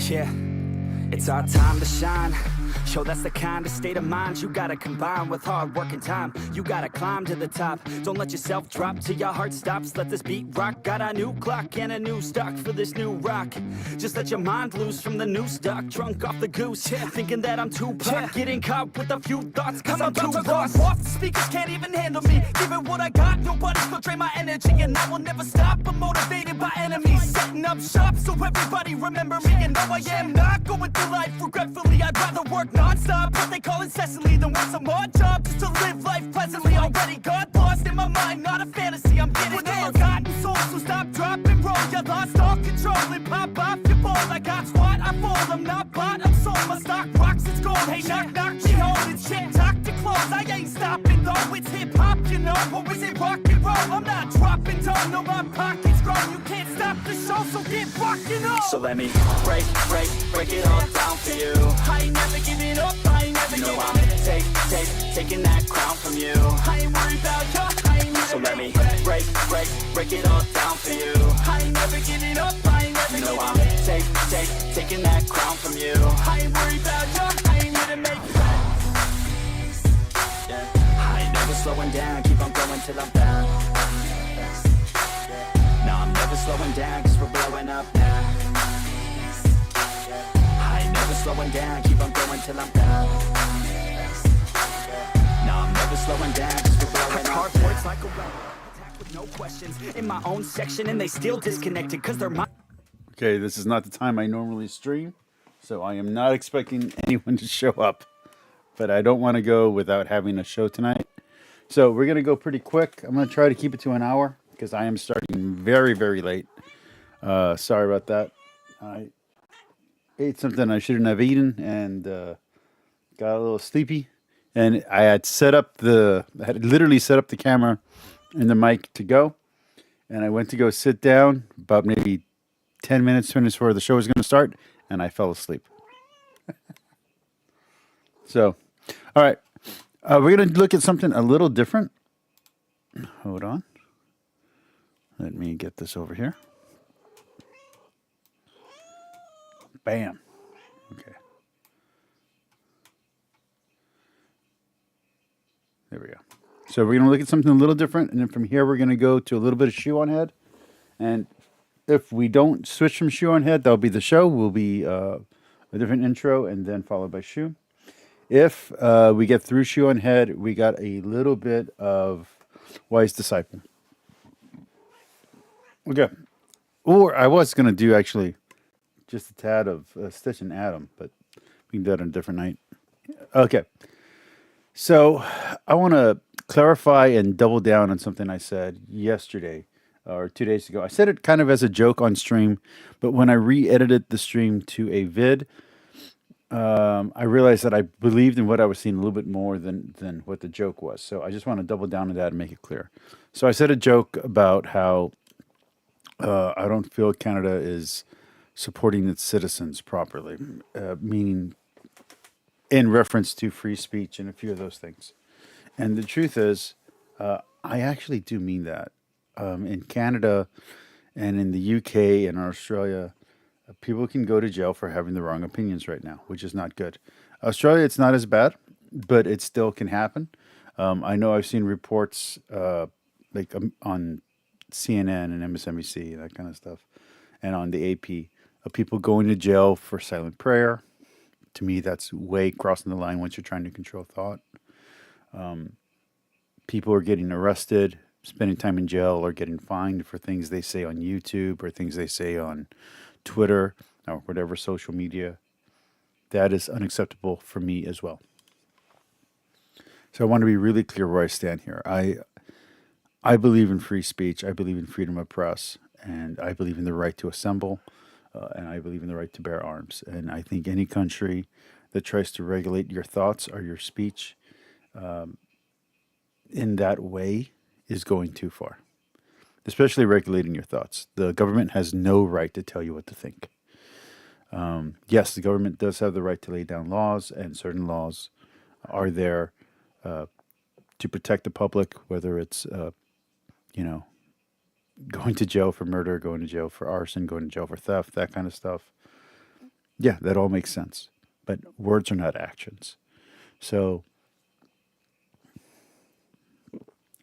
Yeah, it's our time to shine. Yo, that's the kind of state of mind you gotta combine with hard work and time. You gotta climb to the top. Don't let yourself drop till your heart stops. Let this beat rock. Got a new clock and a new stock for this new rock. Just let your mind loose from the new stock. Drunk off the goose, thinking that I'm too pop. Getting caught with a few thoughts cause I'm too lost. Off the speakers can't even handle me. Giving what I got, nobody's gonna drain my energy. And I will never stop, I'm motivated by enemies. Setting up shop so everybody remember me. And no, I am not going through life regretfully. I'd rather work non-stop, what they call incessantly, than work some odd job just to live life pleasantly. Already got lost in my mind, not a fantasy, I'm getting there. Forgotten soul, so stop, drop, and roll. You lost all control and pop off your ball. I got squat, I fall, I'm not bought, I'm sold. My stock rocks, it's gold. Hey, knock, knock, me home, it's shit, talk to close. I ain't stopping though, it's hip-hop, you know. Or is it rock and roll? I'm not dropping down, no, my pocket's grown. You can't stop the show, so get rockin' on. So let me break it all down for you. I ain't never giving up, I ain't never giving up. Taking that crown from you. I ain't worried about you, I ain't never. So let me break it all down for you. I ain't never giving up, I ain't never giving up. I'm taking that crown from you. I ain't worried about you, I ain't here to make friends. Yeah. I ain't never slowing down, keep on going till I'm down. No, I'm never slowing down, cause we're blowing up now. I ain't never slowing down, keep on going till I'm down. No, I'm never slowing down, cause we're blowing up. Hard words like a rock, attack with no questions. In my own section and they still disconnected, cause they're my... Okay, this is not the time I normally stream, so I am not expecting anyone to show up. But I don't want to go without having a show tonight. So we're going to go pretty quick. I'm going to try to keep it to an hour, because I am starting very, very late. Sorry about that. I ate something I shouldn't have eaten and got a little sleepy. And I had literally set up the camera and the mic to go. And I went to go sit down about maybe 10 minutes before the show was going to start. And I fell asleep. So, all right. We're going to look at something a little different. Hold on. Let me get this over here. Bam. Okay. There we go. So we're going to look at something a little different, and then from here we're going to go to a little bit of shoe on head. And if we don't switch from shoe on head, that'll be the show. Will be a different intro and then followed by shoe. If we get through shoe on head, we got a little bit of wise disciple. Okay. Or I was going to do actually just a tad of Stitch and Adam, but we can do that on a different night. Okay. So I want to clarify and double down on something I said yesterday or 2 days ago. I said it kind of as a joke on stream, but when I re-edited the stream to a vid, I realized that I believed in what I was seeing a little bit more than what the joke was. So I just want to double down on that and make it clear. So I said a joke about how I don't feel Canada is supporting its citizens properly, meaning in reference to free speech and a few of those things. And the truth is, I actually do mean that. In Canada and in the UK and Australia, people can go to jail for having the wrong opinions right now, which is not good. Australia, it's not as bad, but it still can happen. I know I've seen reports on CNN and MSNBC, that kind of stuff, and on the AP, of people going to jail for silent prayer. To me, that's way crossing the line once you're trying to control thought. People are getting arrested, spending time in jail, or getting fined for things they say on YouTube or things they say on Twitter or whatever social media. That is unacceptable for me as well. So I want to be really clear where I stand here. I believe in free speech. I believe in freedom of press, and I believe in the right to assemble, and I believe in the right to bear arms. And I think any country that tries to regulate your thoughts or your speech in that way is going too far, especially regulating your thoughts. The government has no right to tell you what to think. Yes, the government does have the right to lay down laws, and certain laws are there to protect the public, whether it's, going to jail for murder, going to jail for arson, going to jail for theft, that kind of stuff. Yeah, that all makes sense. But words are not actions. So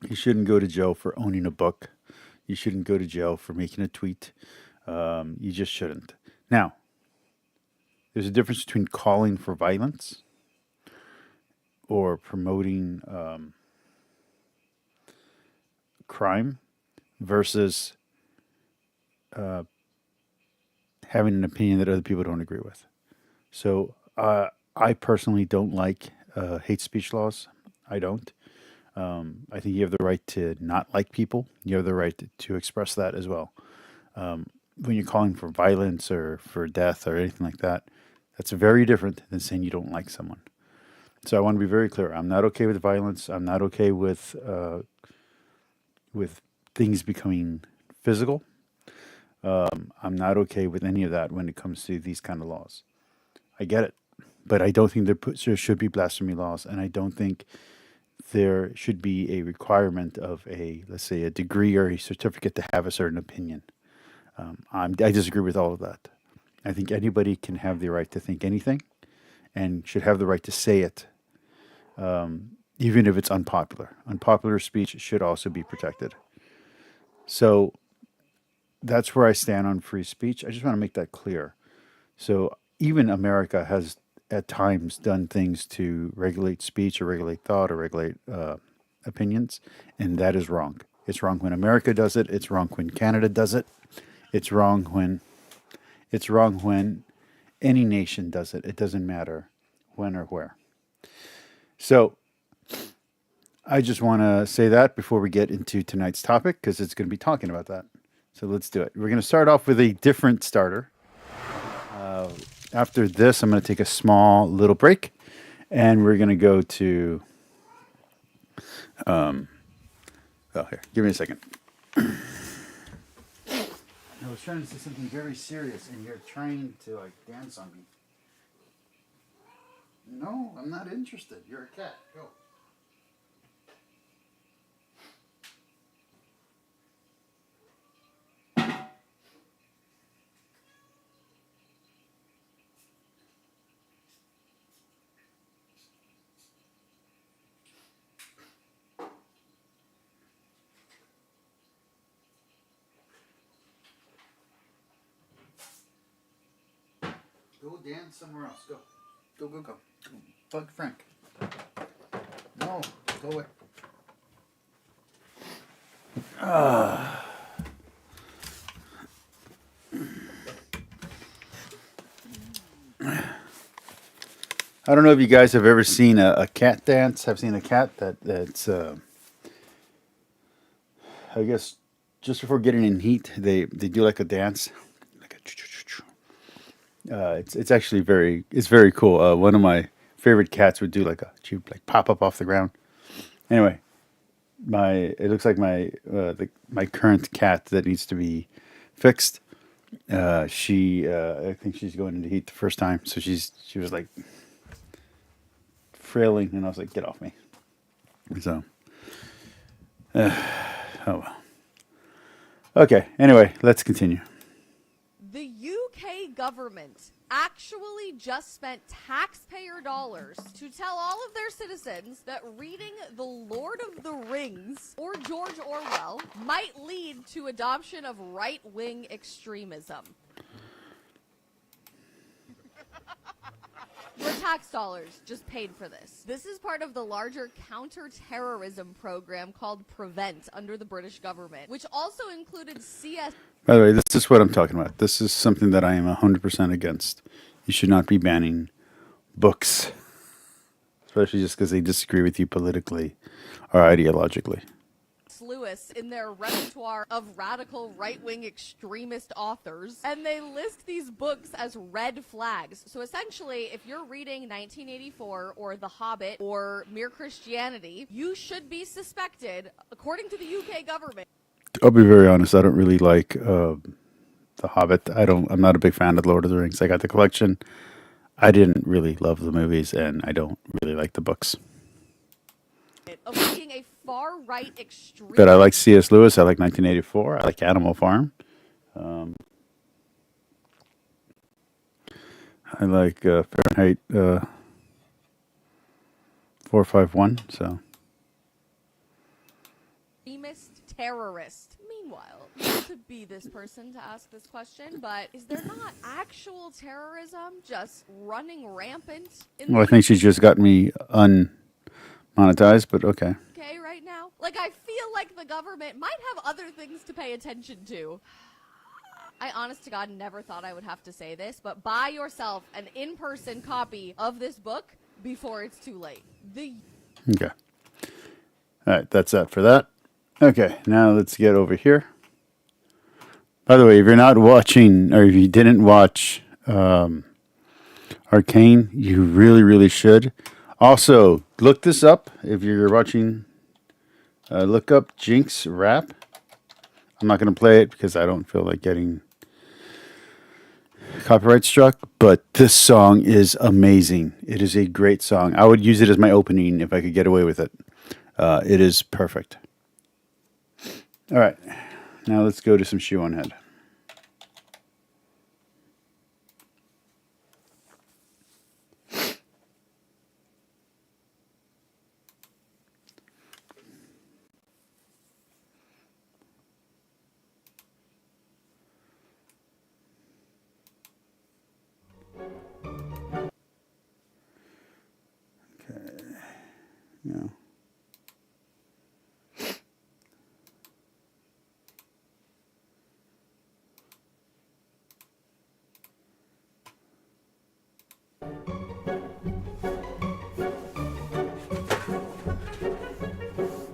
you shouldn't go to jail for owning a book. You shouldn't go to jail for making a tweet. You just shouldn't. Now, there's a difference between calling for violence or promoting crime versus having an opinion that other people don't agree with. So I personally don't like hate speech laws. I don't. I think you have the right to not like people. You have the right to express that as well. When you're calling for violence or for death or anything like that, that's very different than saying you don't like someone. So I want to be very clear. I'm not okay with violence. I'm not okay with things becoming physical. I'm not okay with any of that when it comes to these kind of laws. I get it, but I don't think there should be blasphemy laws, and I don't think there should be a requirement of a, let's say, a degree or a certificate to have a certain opinion. I disagree with all of that. I think anybody can have the right to think anything and should have the right to say it, even if it's unpopular. Unpopular speech should also be protected. So that's where I stand on free speech. I just want to make that clear. So even America has at times done things to regulate speech or regulate thought or regulate opinions, and that is wrong. It's wrong when America does it. It's wrong when Canada does it. It's wrong when it's wrong when any nation does it. It doesn't matter when or where. So I just want to say that before we get into tonight's topic because it's going to be talking about that. So let's do it. We're going to start off with a different starter. After this, I'm going to take a small little break, and we're going to go to. Oh, here, give me a second. I was trying to say something very serious, and you're trying to like dance on me. No, I'm not interested. You're a cat. Go. Go dance somewhere else. Go. Go, go, go. Go. Bug Frank. No, go away. I don't know if you guys have ever seen a cat dance. I've seen a cat that's I guess just before getting in heat, they do like a dance, like it's actually very cool. One of my favorite cats would do like a she would like pop up off the ground. Anyway, my it looks like my current cat that needs to be fixed. She I think she's going into heat the first time, so she was like frailing, and I was like, get off me. So oh well. Okay. Anyway, let's continue. The UK government actually just spent taxpayer dollars to tell all of their citizens that reading The Lord of the Rings or George Orwell might lead to adoption of right-wing extremism. Your tax dollars just paid for this. This is part of the larger counter-terrorism program called PREVENT under the British government, which also included CS. By the way, this is what I'm talking about. This is something that I am 100% against. You should not be banning books, especially just because they disagree with you politically or ideologically. Lewis in their repertoire of radical right-wing extremist authors, and they list these books as red flags. So essentially, if you're reading 1984 or The Hobbit or Mere Christianity, you should be suspected, according to the UK government. I'll be very honest. I don't really like The Hobbit. I'm not a big fan of Lord of the Rings. I got the collection. I didn't really love the movies, and I don't really like the books. Of being a far-right extremist. But I like C.S. Lewis. I like 1984. I like Animal Farm. I like Fahrenheit 451. So Extremist terrorist. Meanwhile, not to be this person to ask this question, but is there not actual terrorism just running rampant in well, I the think she's just got me unmonetized, but okay. UK right now? Like, I feel like the government might have other things to pay attention to. I honest to God never thought I would have to say this, but buy yourself an in-person copy of this book before it's too late. Okay. All right, that's that for that. Okay, now let's get over here. By the way, if you're not watching, or if you didn't watch Arcane, you really, really should. Also, look this up. If you're watching, look up Jinx Rap. I'm not going to play it because I don't feel like getting copyright struck, but this song is amazing. It is a great song. I would use it as my opening if I could get away with it. It is perfect. All right, now let's go to some Shoe on Head. Okay, yeah.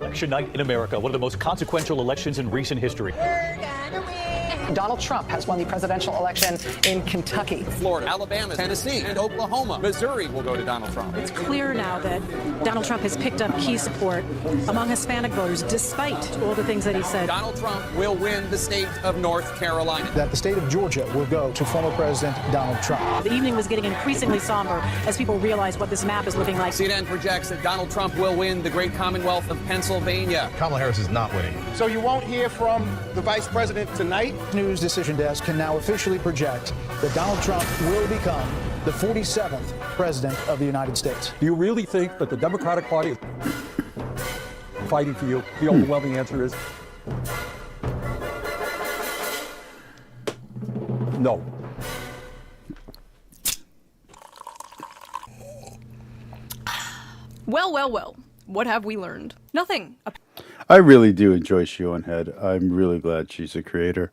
Election night in America, one of the most consequential elections in recent history. Donald Trump has won the presidential election in Kentucky. Florida, Alabama, Tennessee, and Oklahoma. Missouri will go to Donald Trump. It's clear now that Donald Trump has picked up key support among Hispanic voters, despite all the things that he said. Donald Trump will win the state of North Carolina. That the state of Georgia will go to former President Donald Trump. The evening was getting increasingly somber as people realized what this map is looking like. CNN projects that Donald Trump will win the great Commonwealth of Pennsylvania. Kamala Harris is not winning. So you won't hear from the vice president tonight? News Decision Desk can now officially project that Donald Trump will become the 47th president of the United States. Do you really think that the Democratic Party is fighting for you? The overwhelming answer is no. Well. What have we learned? Nothing. I really do enjoy Shoe on Head. I'm really glad she's a creator.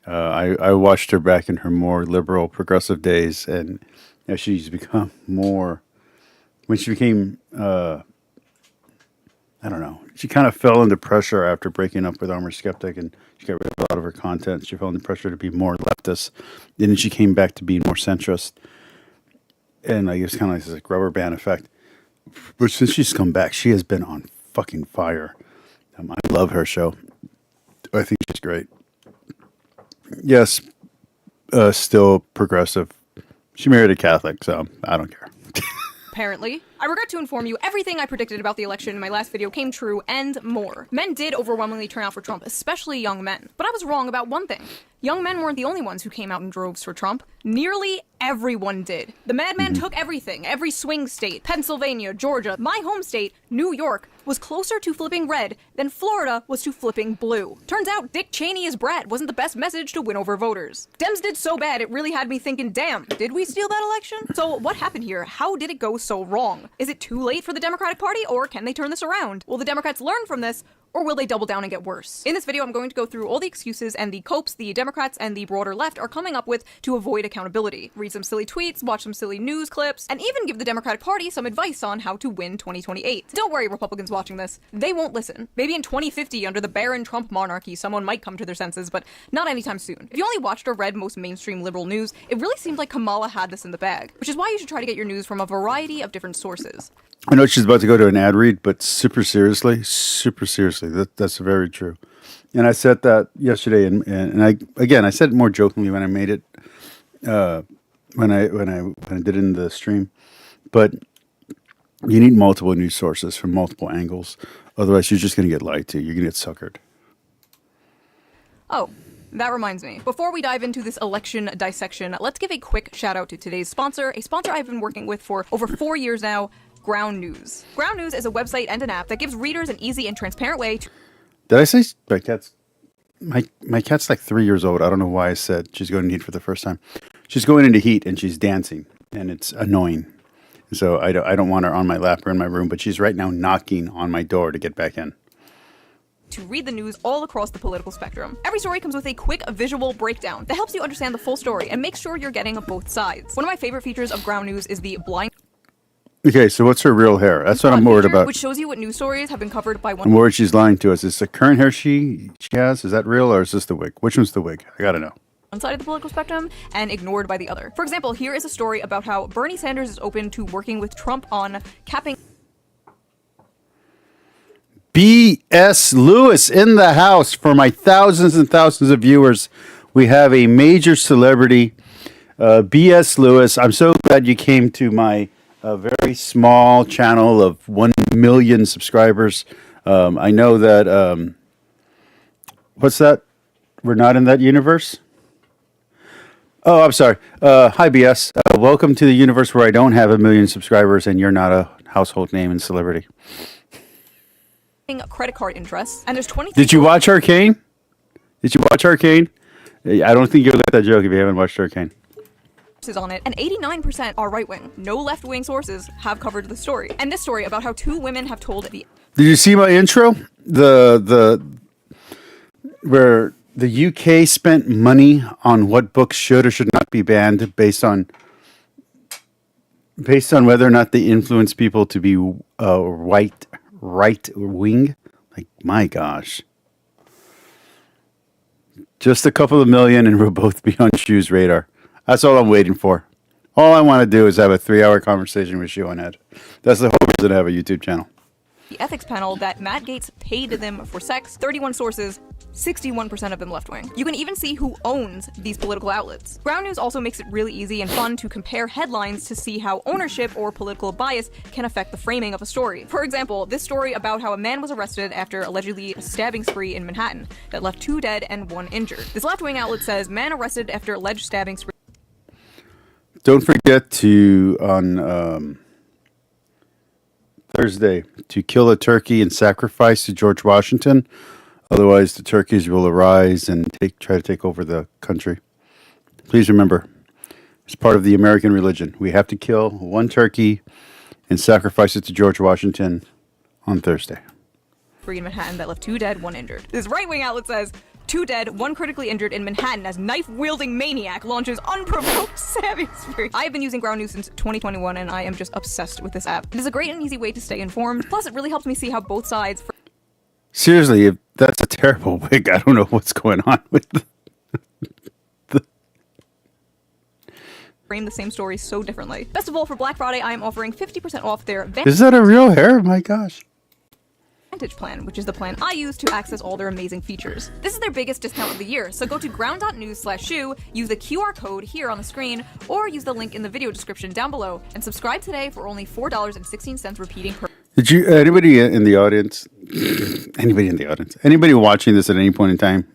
I watched her back in her more liberal, progressive days, and she's become more. When she became, I don't know, she kind of fell into pressure after breaking up with Armor Skeptic, and she got rid of a lot of her content. She fell into pressure to be more leftist, and then she came back to being more centrist, and like it was kind of like this like rubber band effect. But since she's come back, she has been on fucking fire. I love her show. I think she's great. Yes, still progressive. She married a Catholic, so I don't care. Apparently. I regret to inform you, everything I predicted about the election in my last video came true and more. Men did overwhelmingly turn out for Trump, especially young men. But I was wrong about one thing. Young men weren't the only ones who came out in droves for Trump. Nearly everyone did. The madman took everything, every swing state, Pennsylvania, Georgia, my home state, New York, was closer to flipping red than Florida was to flipping blue. Turns out Dick Cheney as Brad wasn't the best message to win over voters. Dems did so bad it really had me thinking, damn, did we steal that election? So what happened here? How did it go so wrong? Is it too late for the Democratic Party, or can they turn this around? Will the Democrats learn from this, or will they double down and get worse? In this video, I'm going to go through all the excuses and the copes the Democrats and the broader left are coming up with to avoid accountability. Read some silly tweets, watch some silly news clips, and even give the Democratic Party some advice on how to win 2028. Don't worry, Republicans watching this. They won't listen. Maybe in 2050, under the barren Trump monarchy, someone might come to their senses, but not anytime soon. If you only watched or read most mainstream liberal news, it really seemed like Kamala had this in the bag, which is why you should try to get your news from a variety of different sources. I know she's about to go to an ad read, but super seriously, that's very true. And I said that yesterday, and I said it more jokingly when I made it, when I did it in the stream. But you need multiple news sources from multiple angles, otherwise you're just going to get lied to. You're going to get suckered. Oh, That reminds me, before we dive into this election dissection, let's give a quick shout out to today's sponsor, a sponsor I've been working with for over 4 years now, Ground News. Ground News is a website and an app that gives readers an easy and transparent way to... Did I say my cat's... My cat's like 3 years old. I don't know why I said she's going into heat for the first time. She's going into heat and she's dancing, and it's annoying. So I don't want her on my lap or in my room, but she's right now knocking on my door to get back in. To read the news all across the political spectrum. Every story comes with a quick visual breakdown that helps you understand the full story and makes sure you're getting both sides. One of my favorite features of Ground News is the blind... Okay, so what's her real hair? That's what I'm worried about. Which shows you what news stories have been covered by one... I'm worried she's lying to us. Is the current hair she has, is that real, or is this the wig? Which one's the wig? I gotta know. One side of the political spectrum and ignored by the other. For example, here is a story about how Bernie Sanders is open to working with Trump on capping... B.S. Lewis in the house. For my thousands and thousands of viewers, we have a major celebrity, B.S. Lewis. I'm so glad you came to my very small channel of 1 million subscribers. I know that, what's that? We're not in that universe? Oh, I'm sorry. Hi, B.S. Welcome to the universe where I don't have 1 million subscribers and you're not a household name and celebrity. Credit card interest, and there's 20... Did you watch Arcane? Did you watch Arcane? I don't think you'll get that joke if you haven't watched Arcane. On it, and 89% are right-wing. No left-wing sources have covered the story. And this story about how 2 women have told the... Did you see my intro? Where the UK spent money on what books should or should not be banned based on whether or not they influence people to be right wing. Like, my gosh. Just a couple of million and we'll both be on Shu's radar. That's all I'm waiting for. All I want to do is have a 3-hour conversation with Shu on Ed. That's the whole reason I have a YouTube channel. The ethics panel that Matt Gaetz paid them for sex. 31 sources, 61% of them left-wing. You can even see who owns these political outlets. Ground News also makes it really easy and fun to compare headlines to see how ownership or political bias can affect the framing of a story. For example, this story about how a man was arrested after allegedly a stabbing spree in Manhattan that left 2 dead and 1 injured. This left-wing outlet says, man arrested after alleged stabbing spree. Don't forget to, on Thursday, to kill a turkey and sacrifice to George Washington. Otherwise, the turkeys will arise and try to take over the country. Please remember, it's part of the American religion. We have to kill 1 turkey and sacrifice it to George Washington on Thursday. In Manhattan that left 2 dead, 1 injured. This right-wing outlet says, 2 dead, 1 critically injured in Manhattan as knife-wielding maniac launches unprovoked stabbing spree. I have been using Ground News since 2021 and I am just obsessed with this app. It is a great and easy way to stay informed. Plus, it really helps me see how both sides... Seriously, if that's a terrible wig, I don't know what's going on with frame the same story so differently. Best of all, for Black Friday, I am offering 50% off their... Is that a real hair? My gosh. Plan, which is the plan I use to access all their amazing features. This is their biggest discount of the year, so go to ground.news/Shu, use the QR code here on the screen, or use the link in the video description down below, and subscribe today for only $4.16 repeating per... Did you, anybody in the audience, anybody watching this at any point in time,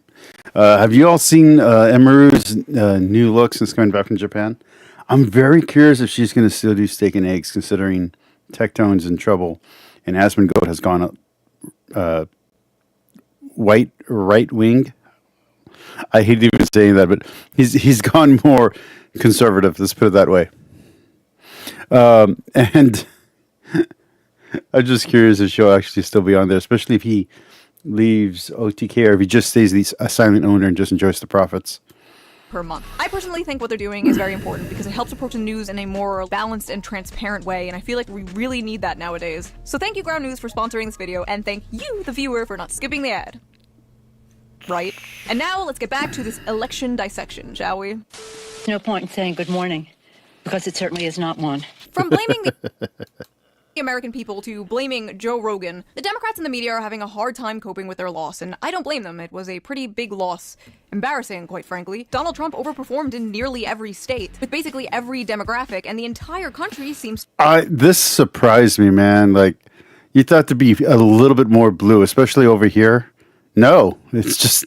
have you all seen Emaru's new look since coming back from Japan? I'm very curious if she's going to still do steak and eggs, considering Tectone's in trouble, and Aspen Goat has gone up right wing. I hate even saying that, but he's gone more conservative. Let's put it that way. And I'm just curious if she'll actually still be on there, especially if he leaves OTK or if he just stays a silent owner and just enjoys the profits. Per month. I personally think what they're doing is very important because it helps approach the news in a more balanced and transparent way, and I feel like we really need that nowadays. So thank you, Ground News, for sponsoring this video, and thank you, the viewer, for not skipping the ad. Right? And now let's get back to this election dissection, shall we? No point in saying good morning, because it certainly is not one. From blaming the American people to blaming Joe Rogan, the Democrats and the media are having a hard time coping with their loss, and I don't blame them. It was a pretty big loss. Embarrassing, quite frankly. Donald Trump overperformed in nearly every state, with basically every demographic, and the entire country seems... This surprised me, man. Like, you thought to be a little bit more blue, especially over here. No, it's just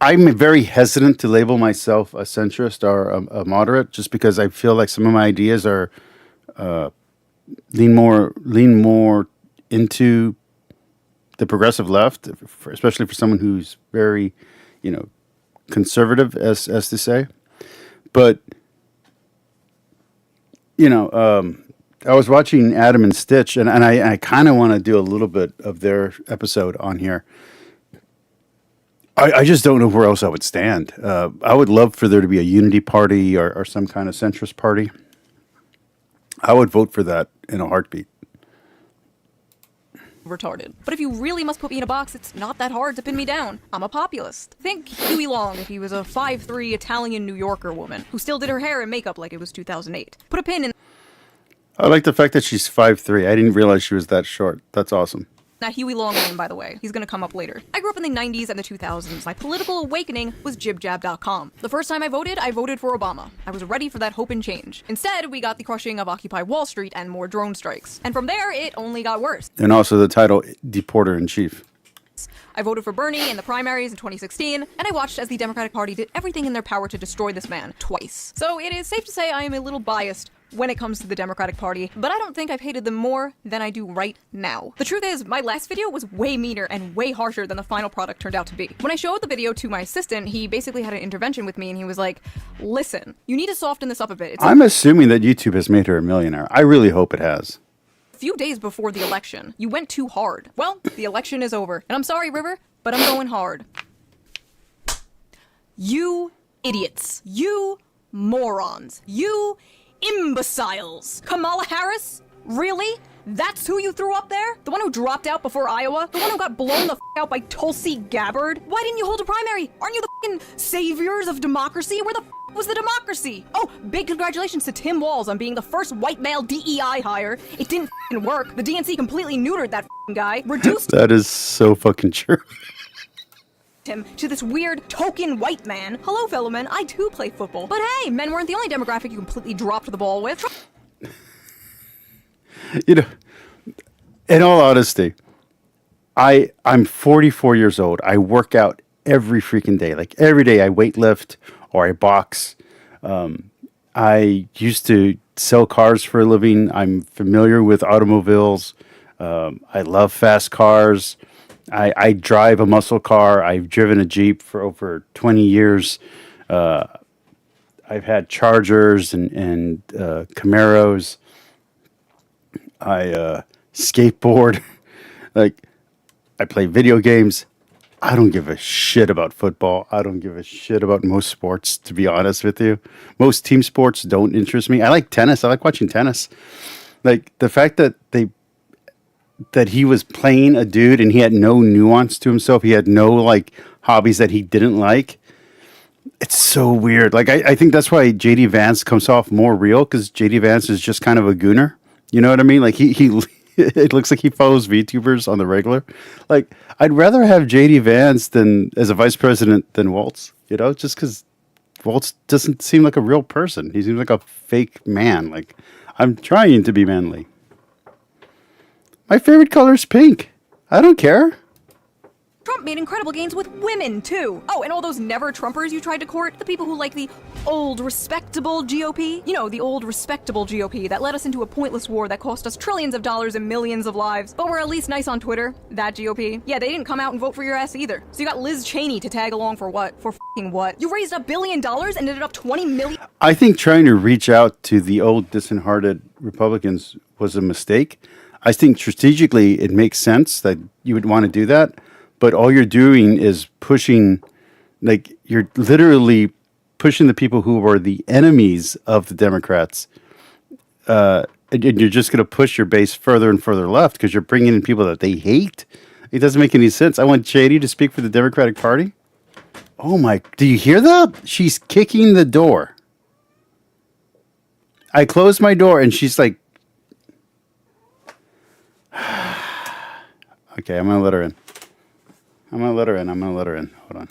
I'm very hesitant to label myself a centrist or a moderate, just because I feel like some of my ideas are lean more into the progressive left, especially for someone who's very, conservative, as to say. But I was watching Adam and Stitch, and I kind of want to do a little bit of their episode on here. I just don't know where else I would stand. I would love for there to be a unity party or some kind of centrist party. I would vote for that in a heartbeat. Retarded. But if you really must put me in a box, it's not that hard to pin me down. I'm a populist. Think Huey Long if he was a 5'3" Italian New Yorker woman who still did her hair and makeup like it was 2008. Put a pin in I like the fact that she's 5'3". I didn't realize she was that short. That's awesome. that Huey Long name, by the way. He's gonna come up later. I grew up in the 90s and the 2000s. My political awakening was jibjab.com. The first time I voted for Obama. I was ready for that hope and change. Instead, we got the crushing of Occupy Wall Street and more drone strikes. And from there, it only got worse. And also the title, Deporter-in-Chief. I voted for Bernie in the primaries in 2016, and I watched as the Democratic Party did everything in their power to destroy this man twice. So it is safe to say I am a little biased when it comes to the Democratic Party, but I don't think I've hated them more than I do right now. The truth is, my last video was way meaner and way harsher than the final product turned out to be. When I showed the video to my assistant, he basically had an intervention with me, and he was like, listen, you need to soften this up a bit. I'm assuming that YouTube has made her a millionaire. I really hope it has. Few days before the election, you went too hard. Well, the election is over. And I'm sorry, River, but I'm going hard. You idiots. You morons. You imbeciles. Kamala Harris? Really? That's who you threw up there? The one who dropped out before Iowa? The one who got blown the f out by Tulsi Gabbard? Why didn't you hold a primary? Aren't you the f***ing saviors of democracy? Where the f was the democracy? Oh, big congratulations to Tim Walz on being the first white male DEI hire. It didn't f***ing work. The DNC completely neutered that f***ing guy. Reduced That is so fucking true. him to this weird token white man. Hello, fellow men. I too play football. But hey, men weren't the only demographic you completely dropped the ball with. In all honesty, I'm 44 years old. I work out every freaking day. Like every day I weight lift or I box. I used to sell cars for a living. I'm familiar with automobiles. I love fast cars. I drive a muscle car. I've driven a Jeep for over 20 years. I've had Chargers and Camaros. I skateboard. Like, I play video games. I don't give a shit about football. I don't give a shit about most sports, to be honest with you. Most team sports don't interest me. I like tennis. I like watching tennis. Like, the fact that he was playing a dude and he had no nuance to himself. He had no, like, hobbies that he didn't like. It's so weird. Like, I think that's why JD Vance comes off more real, because JD Vance is just kind of a gooner. You know what I mean? Like, he it looks like he follows VTubers on the regular. Like, I'd rather have JD Vance than as a vice president than Waltz, just because Waltz doesn't seem like a real person. He seems like a fake man. Like, I'm trying to be manly. My favorite color is pink. I don't care. Trump made incredible gains with women, too. Oh, and all those never-Trumpers you tried to court, the people who like the old, respectable GOP. You know, the old, respectable GOP that led us into a pointless war that cost us trillions of dollars and millions of lives. But we're at least nice on Twitter, that GOP. Yeah, they didn't come out and vote for your ass either. So you got Liz Cheney to tag along for what? For f***ing what? You raised $1 billion and ended up 20 million. I think trying to reach out to the old, disheartened Republicans was a mistake. I think strategically it makes sense that you would want to do that. But all you're doing is pushing, like, you're literally pushing the people who are the enemies of the Democrats. And you're just going to push your base further and further left because you're bringing in people that they hate. It doesn't make any sense. I want Shady to speak for the Democratic Party. Oh, my. Do you hear that? She's kicking the door. I closed my door and she's like, okay, I'm going to let her in. I'm going to let her in. Hold on.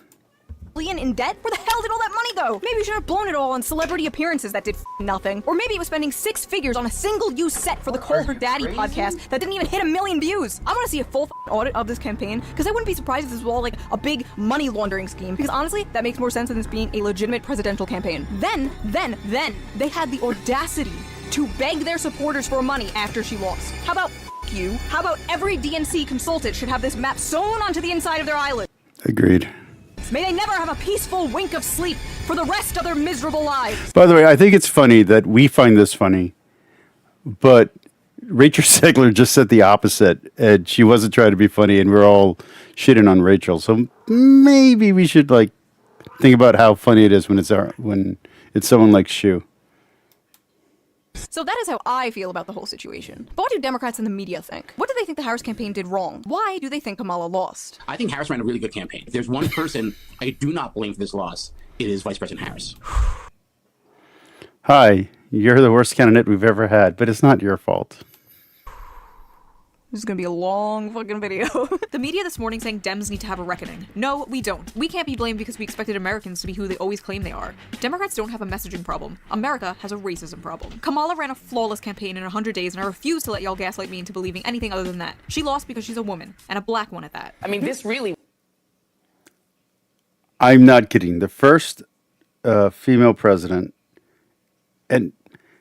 billion in debt? Where the hell did all that money go? Maybe you should have blown it all on celebrity appearances that did nothing. Or maybe it was spending 6 figures on a single-use set for the Call Her Daddy podcast that didn't even hit 1 million views. I want to see a full audit of this campaign, because I wouldn't be surprised if this was all like a big money laundering scheme, because honestly, that makes more sense than this being a legitimate presidential campaign. Then, they had the audacity to beg their supporters for money after she lost. How about you? How about every DNC consultant should have this map sewn onto the inside of their eyelid? Agreed. May they never have a peaceful wink of sleep for the rest of their miserable lives. By the way, I think it's funny that we find this funny, but Rachel Segler just said the opposite, and she wasn't trying to be funny, and we're all shitting on Rachel. So maybe we should think about how funny it is when it's someone like Shu. So that is how I feel about the whole situation. But what do Democrats and the media think? What do they think the Harris campaign did wrong? Why do they think Kamala lost? I think Harris ran a really good campaign. If there's one person I do not blame for this loss, it is Vice President Harris. Hi, you're the worst candidate we've ever had, but it's not your fault. This is gonna be a long fucking video. The media this morning saying Dems need to have a reckoning. No, we don't. We can't be blamed because we expected Americans to be who they always claim they are. Democrats don't have a messaging problem. America has a racism problem. Kamala ran a flawless campaign in 100 days, and I refuse to let y'all gaslight me into believing anything other than that. She lost because she's a woman, and a black one at that. I mean, this really... I'm not kidding. The first female president, and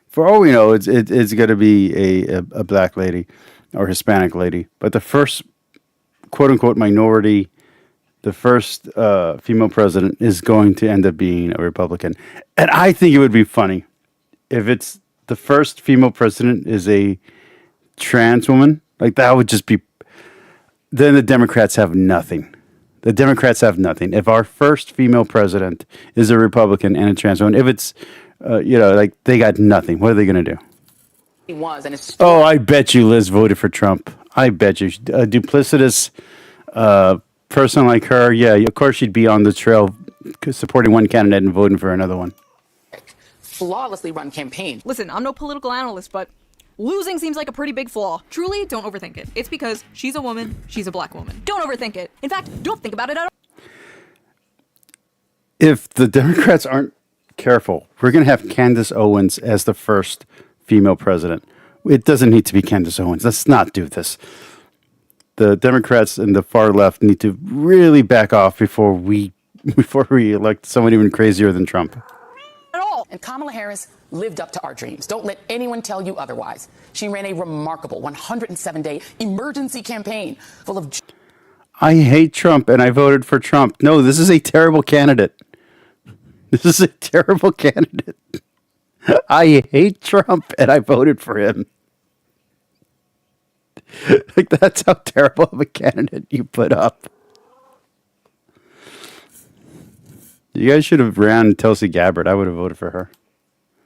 for all we know, it's going to be a black lady or Hispanic lady, but the first quote-unquote minority, the first female president is going to end up being a Republican. And I think it would be funny if it's the first female president is a trans woman. Like, that would just be... Then the Democrats have nothing. The Democrats have nothing. If our first female president is a Republican and a trans woman, if it's, they got nothing. What are they going to do? Was, and it's Oh, I bet you Liz voted for Trump. I bet you. A duplicitous person like her, yeah, of course she'd be on the trail supporting one candidate and voting for another one. flawlessly run campaign. Listen, I'm no political analyst, but losing seems like a pretty big flaw. Truly, don't overthink it. It's because she's a woman, she's a black woman. Don't overthink it. In fact, don't think about it at all. If the Democrats aren't careful, we're going to have Candace Owens as the first female president. It doesn't need to be Candace Owens. Let's not do this. The Democrats and the far left need to really back off before we elect someone even crazier than Trump. At all. And Kamala Harris lived up to our dreams. Don't let anyone tell you otherwise. She ran a remarkable 107-day emergency campaign full of... I hate Trump and I voted for Trump. No, this is a terrible candidate. This is a terrible candidate. I hate Trump and I voted for him. Like, that's how terrible of a candidate you put up. You guys should have ran Tulsi Gabbard. I would have voted for her.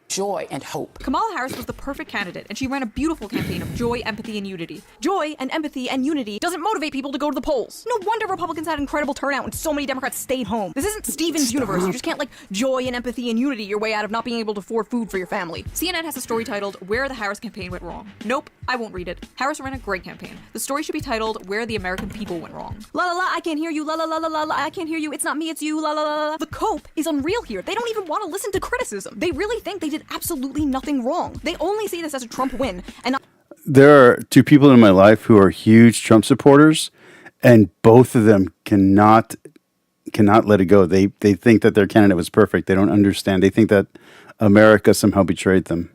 Joy and hope. Kamala Harris was the perfect candidate, and she ran a beautiful campaign of joy, empathy, and unity. Joy and empathy and unity doesn't motivate people to go to the polls. No wonder Republicans had incredible turnout and so many Democrats stayed home. This isn't Steven's universe. You just can't, joy and empathy and unity your way out of not being able to afford food for your family. CNN has a story titled, Where the Harris Campaign Went Wrong. Nope, I won't read it. Harris ran a great campaign. The story should be titled, Where the American People Went Wrong. La la la, I can't hear you. La la la la la la, I can't hear you. It's not me, it's you. La la la la. The cope is unreal here. They don't even want to listen to criticism. They really think they did absolutely nothing wrong. They only see this as a Trump win. And there are two people in my life who are huge Trump supporters, and both of them cannot let it go. They think that their candidate was perfect. They don't understand. They think that America somehow betrayed them.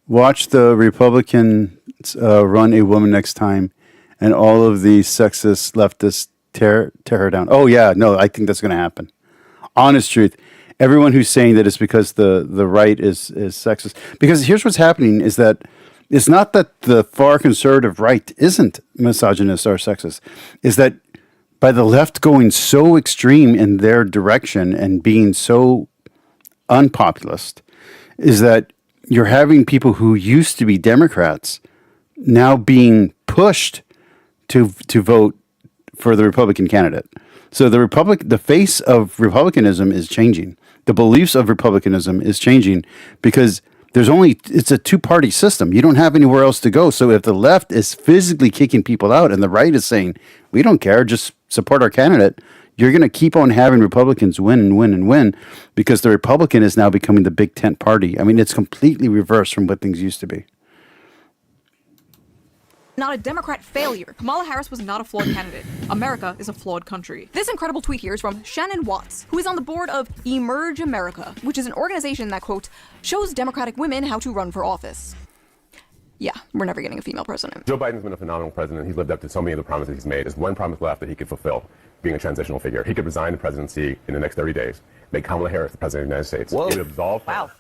Watch the Republicans run a woman next time, and all of the sexist leftists tear her down. Oh yeah, no, I think that's going to happen. Honest truth. Everyone who's saying that it's because the right is sexist. Because here's what's happening is that it's not that the far conservative right isn't misogynist or sexist. Is that by the left going so extreme in their direction and being so unpopulist, is that you're having people who used to be Democrats now being pushed to vote for the Republican candidate. So the face of Republicanism is changing. The beliefs of Republicanism is changing because It's a two-party system. You don't have anywhere else to go. So if the left is physically kicking people out and the right is saying, we don't care, just support our candidate, you're going to keep on having Republicans win and win and win because the Republican is now becoming the big tent party. I mean, it's completely reversed from what things used to be. Not a Democrat failure. Kamala Harris was not a flawed candidate. America is a flawed country. This incredible tweet here is from Shannon Watts, who is on the board of Emerge America, which is an organization that, quote, shows Democratic women how to run for office. Yeah, we're never getting a female president. Joe Biden's been a phenomenal president. He's lived up to so many of the promises he's made. There's one promise left that he could fulfill, being a transitional figure. He could resign the presidency in the next 30 days, make Kamala Harris the president of the United States. Whoa. It would absolve her. Wow.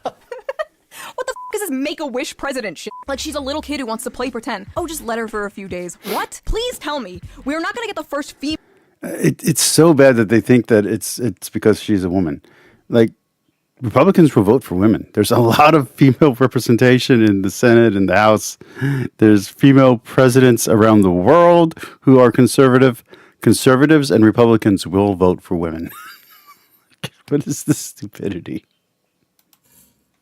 What the f is this Make-A-Wish president shit? Like she's a little kid who wants to play pretend. Oh, just let her for a few days. What? Please tell me. We're not going to get the first female... It's so bad that they think that it's because she's a woman. Like, Republicans will vote for women. There's a lot of female representation in the Senate and the House. There's female presidents around the world who are conservative. Conservatives and Republicans will vote for women. What is this stupidity?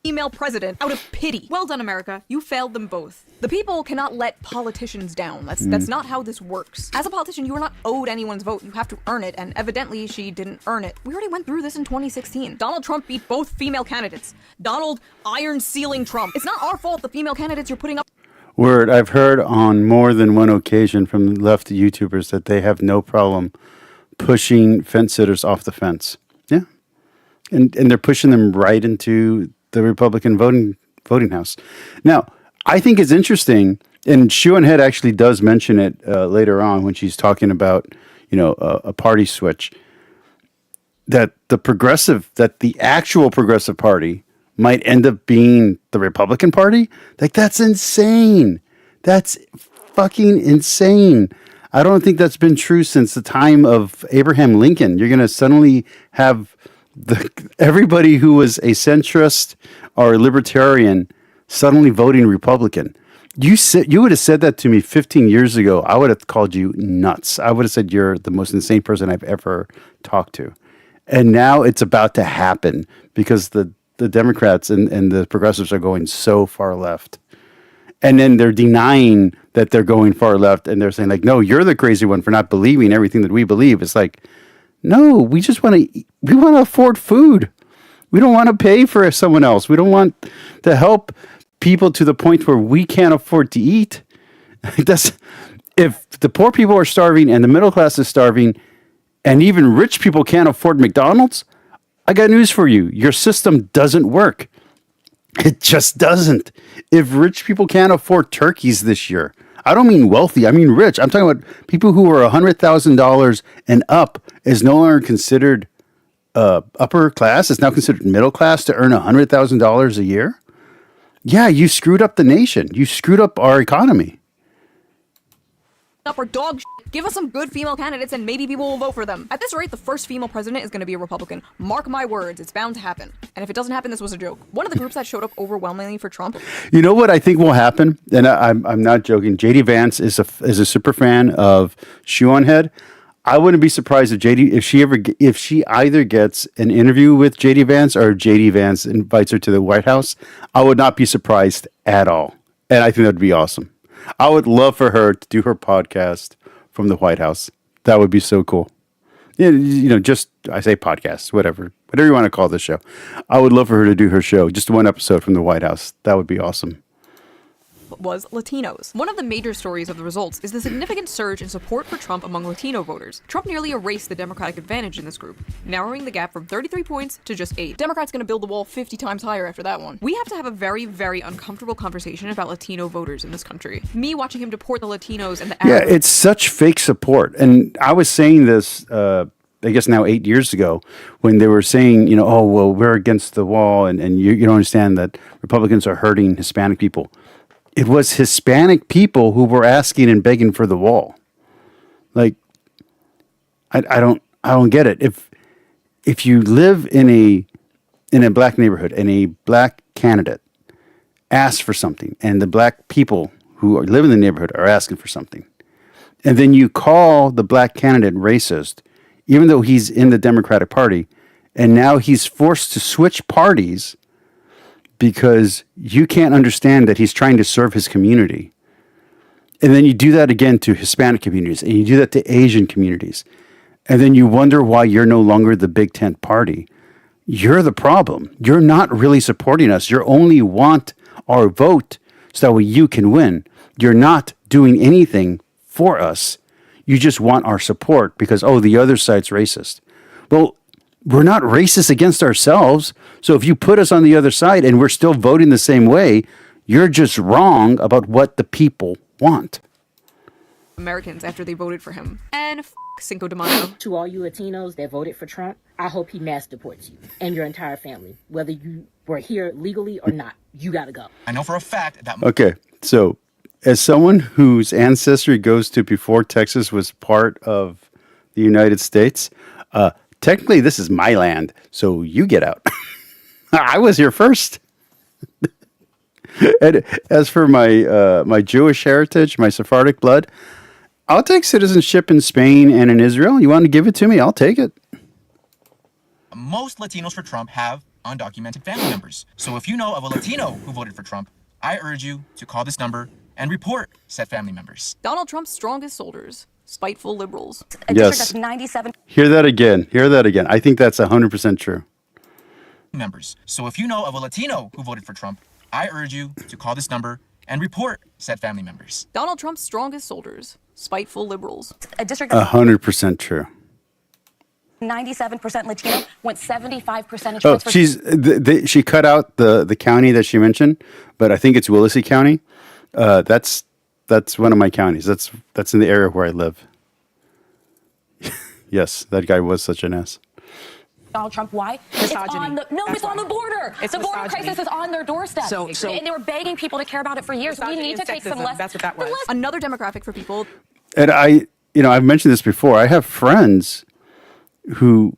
Female president out of pity. Well done, America. You failed them both. The people cannot let politicians down. That's not how this works. As a politician, you are not owed anyone's vote. You have to earn it, and evidently she didn't earn it. We already went through this in 2016. Donald Trump beat both female candidates. Donald iron sealing Trump. It's not our fault the female candidates you're putting up. Word, I've heard on more than one occasion from left YouTubers that they have no problem pushing fence sitters off the fence. Yeah. And they're pushing them right into the Republican voting house. Now, I think it's interesting, and Shuan Head actually does mention it later on when she's talking about, a party switch, that the actual progressive party might end up being the Republican Party. Like, that's insane. That's fucking insane. I don't think that's been true since the time of Abraham Lincoln. You're going to suddenly have everybody who was a centrist or a libertarian suddenly voting Republican. You would have said that to me 15 years ago. I would have called you nuts. I would have said you're the most insane person I've ever talked to. And now it's about to happen because the Democrats and the progressives are going so far left. And then they're denying that they're going far left. And they're saying, like, no, you're the crazy one for not believing everything that we believe. It's like, no, we just want to afford food. We don't want to pay for someone else. We don't want to help people to the point where we can't afford to eat. If the poor people are starving and the middle class is starving and even rich people can't afford McDonald's, I got news for you. Your system doesn't work. It just doesn't. If rich people can't afford turkeys this year, I don't mean wealthy, I mean rich. I'm talking about people who are $100,000 and up is no longer considered upper class. It's now considered middle class to earn $100,000 a year. Yeah, you screwed up the nation. You screwed up our economy. Up or dog shit. Give us some good female candidates and maybe people will vote for them. At this rate, the first female president is going to be a Republican. Mark my words, it's bound to happen. And if it doesn't happen, this was a joke. One of the groups that showed up overwhelmingly for Trump. You know what I think will happen? And I'm not joking. JD Vance is a super fan of Shoe on Head. I wouldn't be surprised if she either gets an interview with JD Vance or JD Vance invites her to the White House. I would not be surprised at all. And I think that would be awesome. I would love for her to do her podcast from the White House. That would be so cool. I say podcast, whatever you want to call this show. I would love for her to do her show, just one episode from the White House. That would be awesome. Was Latinos. One of the major stories of the results is the significant surge in support for Trump among Latino voters. Trump nearly erased the Democratic advantage in this group, narrowing the gap from 33 points to just 8. Democrats gonna build the wall 50 times higher after that one. We have to have a very, very uncomfortable conversation about Latino voters in this country. Me watching him deport the Latinos and the Arabs. Yeah, it's such fake support. And I was saying this, I guess now 8 years ago, when they were saying, we're against the wall and you don't understand that Republicans are hurting Hispanic people. It was Hispanic people who were asking and begging for the wall. Like, I don't get it. If you live in a black neighborhood and a black candidate asks for something, and the black people who live in the neighborhood are asking for something, and then you call the black candidate racist, even though he's in the Democratic Party, and now he's forced to switch parties because you can't understand that he's trying to serve his community. And then you do that again to Hispanic communities, and you do that to Asian communities. And then you wonder why you're no longer the big tent party. You're the problem. You're not really supporting us. You only want our vote so that way you can win. You're not doing anything for us. You just want our support because, oh, the other side's racist. Well, we're not racist against ourselves. So if you put us on the other side and we're still voting the same way, you're just wrong about what the people want. Americans after they voted for him. And Cinco de Mayo. To all you Latinos that voted for Trump, I hope he mass deports you and your entire family. Whether you were here legally or not, you gotta go. I know for a fact that... Okay, so as someone whose ancestry goes to before Texas was part of the United States, technically this is my land, so you get out. I was here first. And as for my my Jewish heritage, my Sephardic blood, I'll take citizenship in Spain and in Israel. You want to give it to me? I'll take it. Most Latinos for Trump have undocumented family members. So if you know of a Latino who voted for Trump, I urge you to call this number and report said family members. Donald Trump's strongest soldiers, spiteful liberals. Yes. 97. Hear that again. Hear that again. I think that's 100% true. Members. So if you know of a Latino who voted for Trump, I urge you to call this number and report said family members. Donald Trump's strongest soldiers, spiteful liberals. A district 100% true. 97% Latino went 75 percentage Oh, points. she cut out the county that she mentioned, but I think it's Willacy County. That's one of my counties. That's in the area where I live. Yes, that guy was such an ass. Donald Trump, why? Misogyny. It's on the border. It's the border misogyny. crisis is on their doorstep. So- and they were begging people to care about it for years. We Misogyny need to and take some sexism, less. that's what that was. Another demographic for people. And I've mentioned this before. I have friends who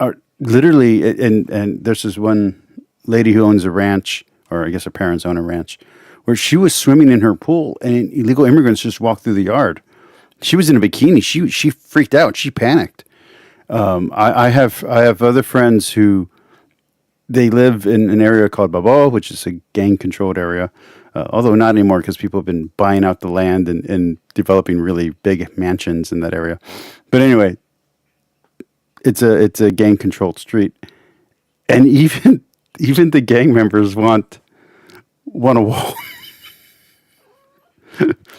are literally, and there's this one lady who owns a ranch, or I guess her parents own a ranch, where she was swimming in her pool and illegal immigrants just walked through the yard. She was in a bikini. She freaked out. She panicked. I have other friends who they live in an area called Babo, which is a gang-controlled area, although not anymore because people have been buying out the land and developing really big mansions in that area. But anyway, it's a gang-controlled street, and even the gang members want a wall.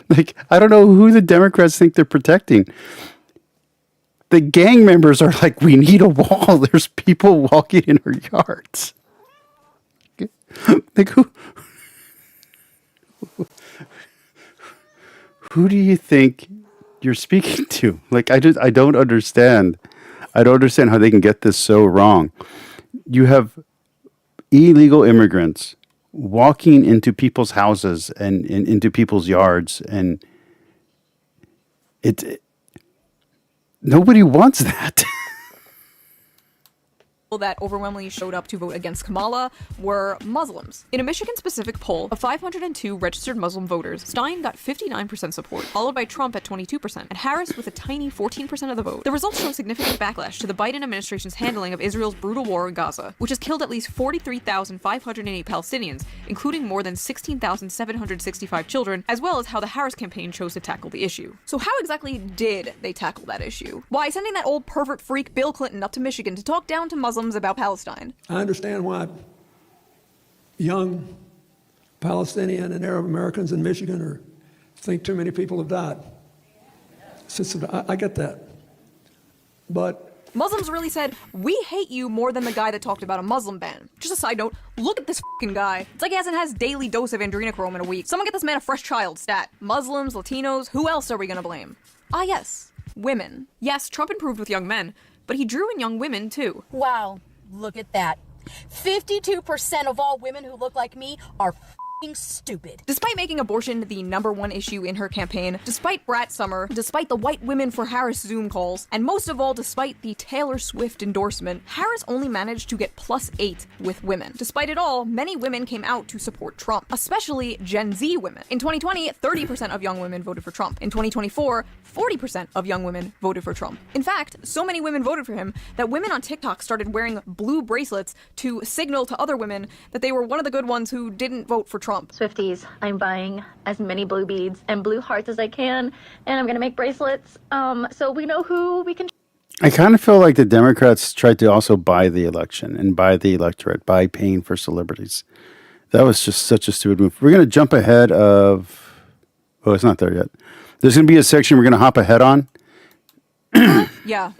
Like, I don't know who the Democrats think they're protecting. The gang members are like, we need a wall. There's people walking in our yards. Like, who do you think you're speaking to? Like, I don't understand. I don't understand how they can get this so wrong. You have illegal immigrants walking into people's houses and into people's yards, and nobody wants that. People that overwhelmingly showed up to vote against Kamala were Muslims. In a Michigan-specific poll of 502 registered Muslim voters, Stein got 59% support, followed by Trump at 22%, and Harris with a tiny 14% of the vote. The results show significant backlash to the Biden administration's handling of Israel's brutal war in Gaza, which has killed at least 43,508 Palestinians, including more than 16,765 children, as well as how the Harris campaign chose to tackle the issue. So how exactly did they tackle that issue? Why, sending that old pervert freak Bill Clinton up to Michigan to talk down to Muslims about Palestine. I understand why young Palestinian and Arab Americans in Michigan think too many people have died. I get that. But Muslims really said, we hate you more than the guy that talked about a Muslim ban. Just a side note, look at this fucking guy. It's like he hasn't had his daily dose of adrenochrome in a week. Someone get this man a fresh child stat. Muslims, Latinos, who else are we gonna blame? Ah yes, women. Yes, Trump improved with young men, but he drew in young women too. Wow, look at that. 52% of all women who look like me are stupid. Despite making abortion the #1 issue in her campaign, despite Brat Summer, despite the White Women for Harris Zoom calls, and most of all, despite the Taylor Swift endorsement, Harris only managed to get +8 with women. Despite it all, many women came out to support Trump, especially Gen Z women. In 2020, 30% of young women voted for Trump. In 2024, 40% of young women voted for Trump. In fact, so many women voted for him that women on TikTok started wearing blue bracelets to signal to other women that they were one of the good ones who didn't vote for Trump. Swifties, I'm buying as many blue beads and blue hearts as I can, and I'm going to make bracelets so we know who we can. I kind of feel like the Democrats tried to also buy the election and buy the electorate by paying for celebrities. That was just such a stupid move. We're going to jump ahead of... Oh, it's not there yet. There's going to be a section we're going to hop ahead on. Yeah.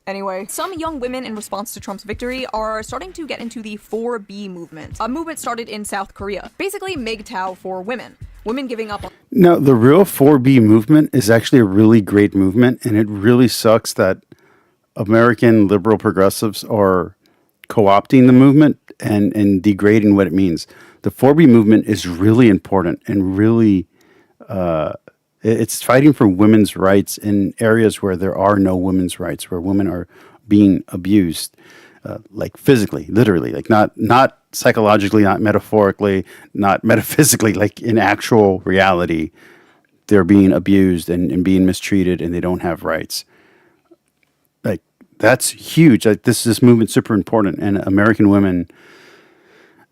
Anyway, some young women in response to Trump's victory are starting to get into the 4B movement. A movement started in South Korea. Basically, MGTOW for women. Women giving up on... No, the real 4B movement is actually a really great movement, and it really sucks that American liberal progressives are co-opting the movement and degrading what it means. The 4B movement is really important and really... it's fighting for women's rights in areas where there are no women's rights, where women are being abused, like physically, literally, like not psychologically, not metaphorically, not metaphysically, like in actual reality, they're being abused and being mistreated, and they don't have rights. Like, that's huge. Like, this movement's super important, and American women,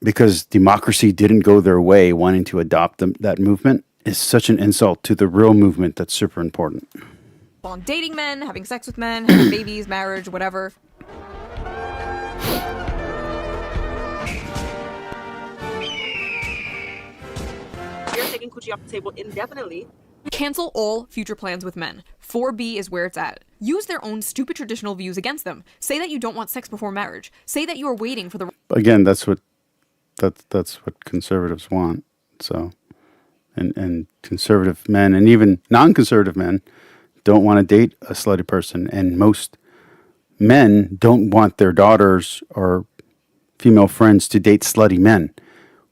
because democracy didn't go their way, wanting to adopt that movement, is such an insult to the real movement that's super important. On dating men, having sex with men, having babies, marriage, whatever. You're taking coochie off the table indefinitely. Cancel all future plans with men. 4B is where it's at. Use their own stupid traditional views against them. Say that you don't want sex before marriage. Say that you are waiting for the... Again, that's what conservatives want. So... And conservative men and even non-conservative men don't want to date a slutty person. And most men don't want their daughters or female friends to date slutty men.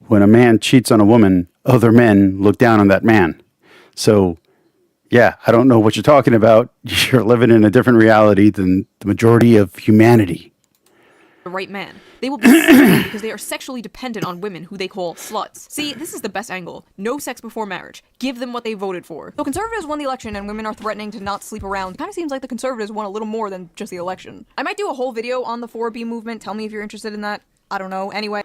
When a man cheats on a woman, other men look down on that man. So, yeah, I don't know what you're talking about. You're living in a different reality than the majority of humanity. The right man. They will be slutty because they are sexually dependent on women who they call sluts. See, this is the best angle. No sex before marriage. Give them what they voted for. So conservatives won the election and women are threatening to not sleep around. It kind of seems like the conservatives won a little more than just the election. I might do a whole video on the 4B movement. Tell me if you're interested in that. I don't know. Anyway.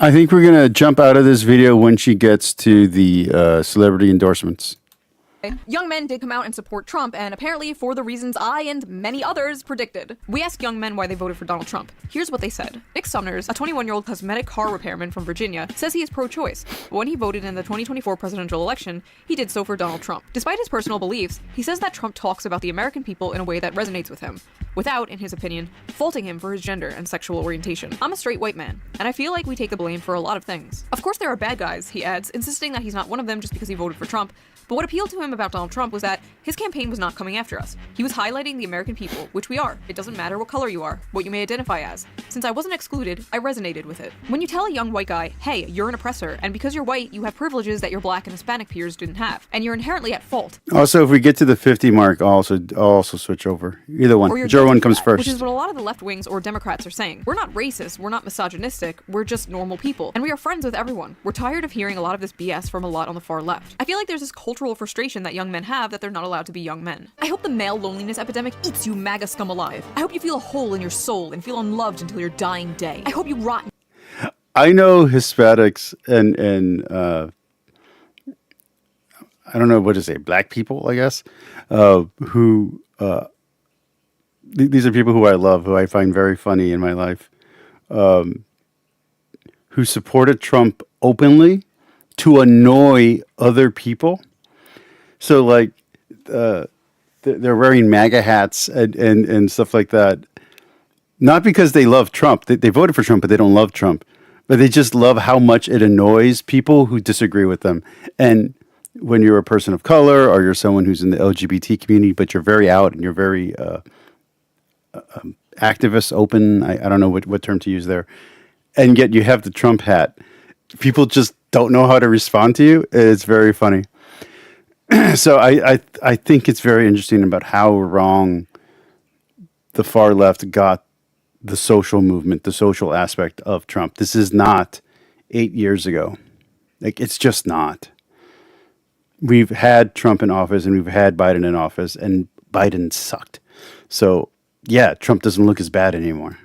I think we're going to jump out of this video when she gets to the celebrity endorsements. Young men did come out and support Trump, and apparently for the reasons I and many others predicted. We asked young men why they voted for Donald Trump. Here's what they said. Nick Sumners, a 21-year-old cosmetic car repairman from Virginia, says he is pro-choice. But when he voted in the 2024 presidential election, he did so for Donald Trump. Despite his personal beliefs, he says that Trump talks about the American people in a way that resonates with him, without, in his opinion, faulting him for his gender and sexual orientation. I'm a straight white man, and I feel like we take the blame for a lot of things. Of course there are bad guys, he adds, insisting that he's not one of them just because he voted for Trump. But what appealed to him about Donald Trump was that his campaign was not coming after us. He was highlighting the American people, which we are. It doesn't matter what color you are, what you may identify as. Since I wasn't excluded, I resonated with it. When you tell a young white guy, hey, you're an oppressor, and because you're white, you have privileges that your black and Hispanic peers didn't have, and you're inherently at fault. Also, if we get to the 50 mark, I'll also switch over. Either one. Whichever one comes first. Which is what a lot of the left wings or Democrats are saying. We're not racist, we're not misogynistic, we're just normal people. And we are friends with everyone. We're tired of hearing a lot of this BS from a lot on the far left. I feel like there's this cultural frustration that young men have that they're not allowed to be young men. I hope the male loneliness epidemic eats you MAGA scum alive. I hope you feel a hole in your soul and feel unloved until your dying day. I hope you rot. I know Hispanics and I don't know what to say, black people, I guess, who these are people who I love, who I find very funny in my life, who supported Trump openly to annoy other people. So, like, they're wearing MAGA hats and stuff like that. Not because they love Trump. They voted for Trump, but they don't love Trump. But they just love how much it annoys people who disagree with them. And when you're a person of color or you're someone who's in the LGBT community, but you're very out and you're very activist, open, I don't know what term to use there, and yet you have the Trump hat, people just don't know how to respond to you. It's very funny. So I think it's very interesting about how wrong the far left got the social movement, the social aspect of Trump. This is not 8 years ago. Like, it's just not. We've had Trump in office and we've had Biden in office, and Biden sucked. So, yeah, Trump doesn't look as bad anymore.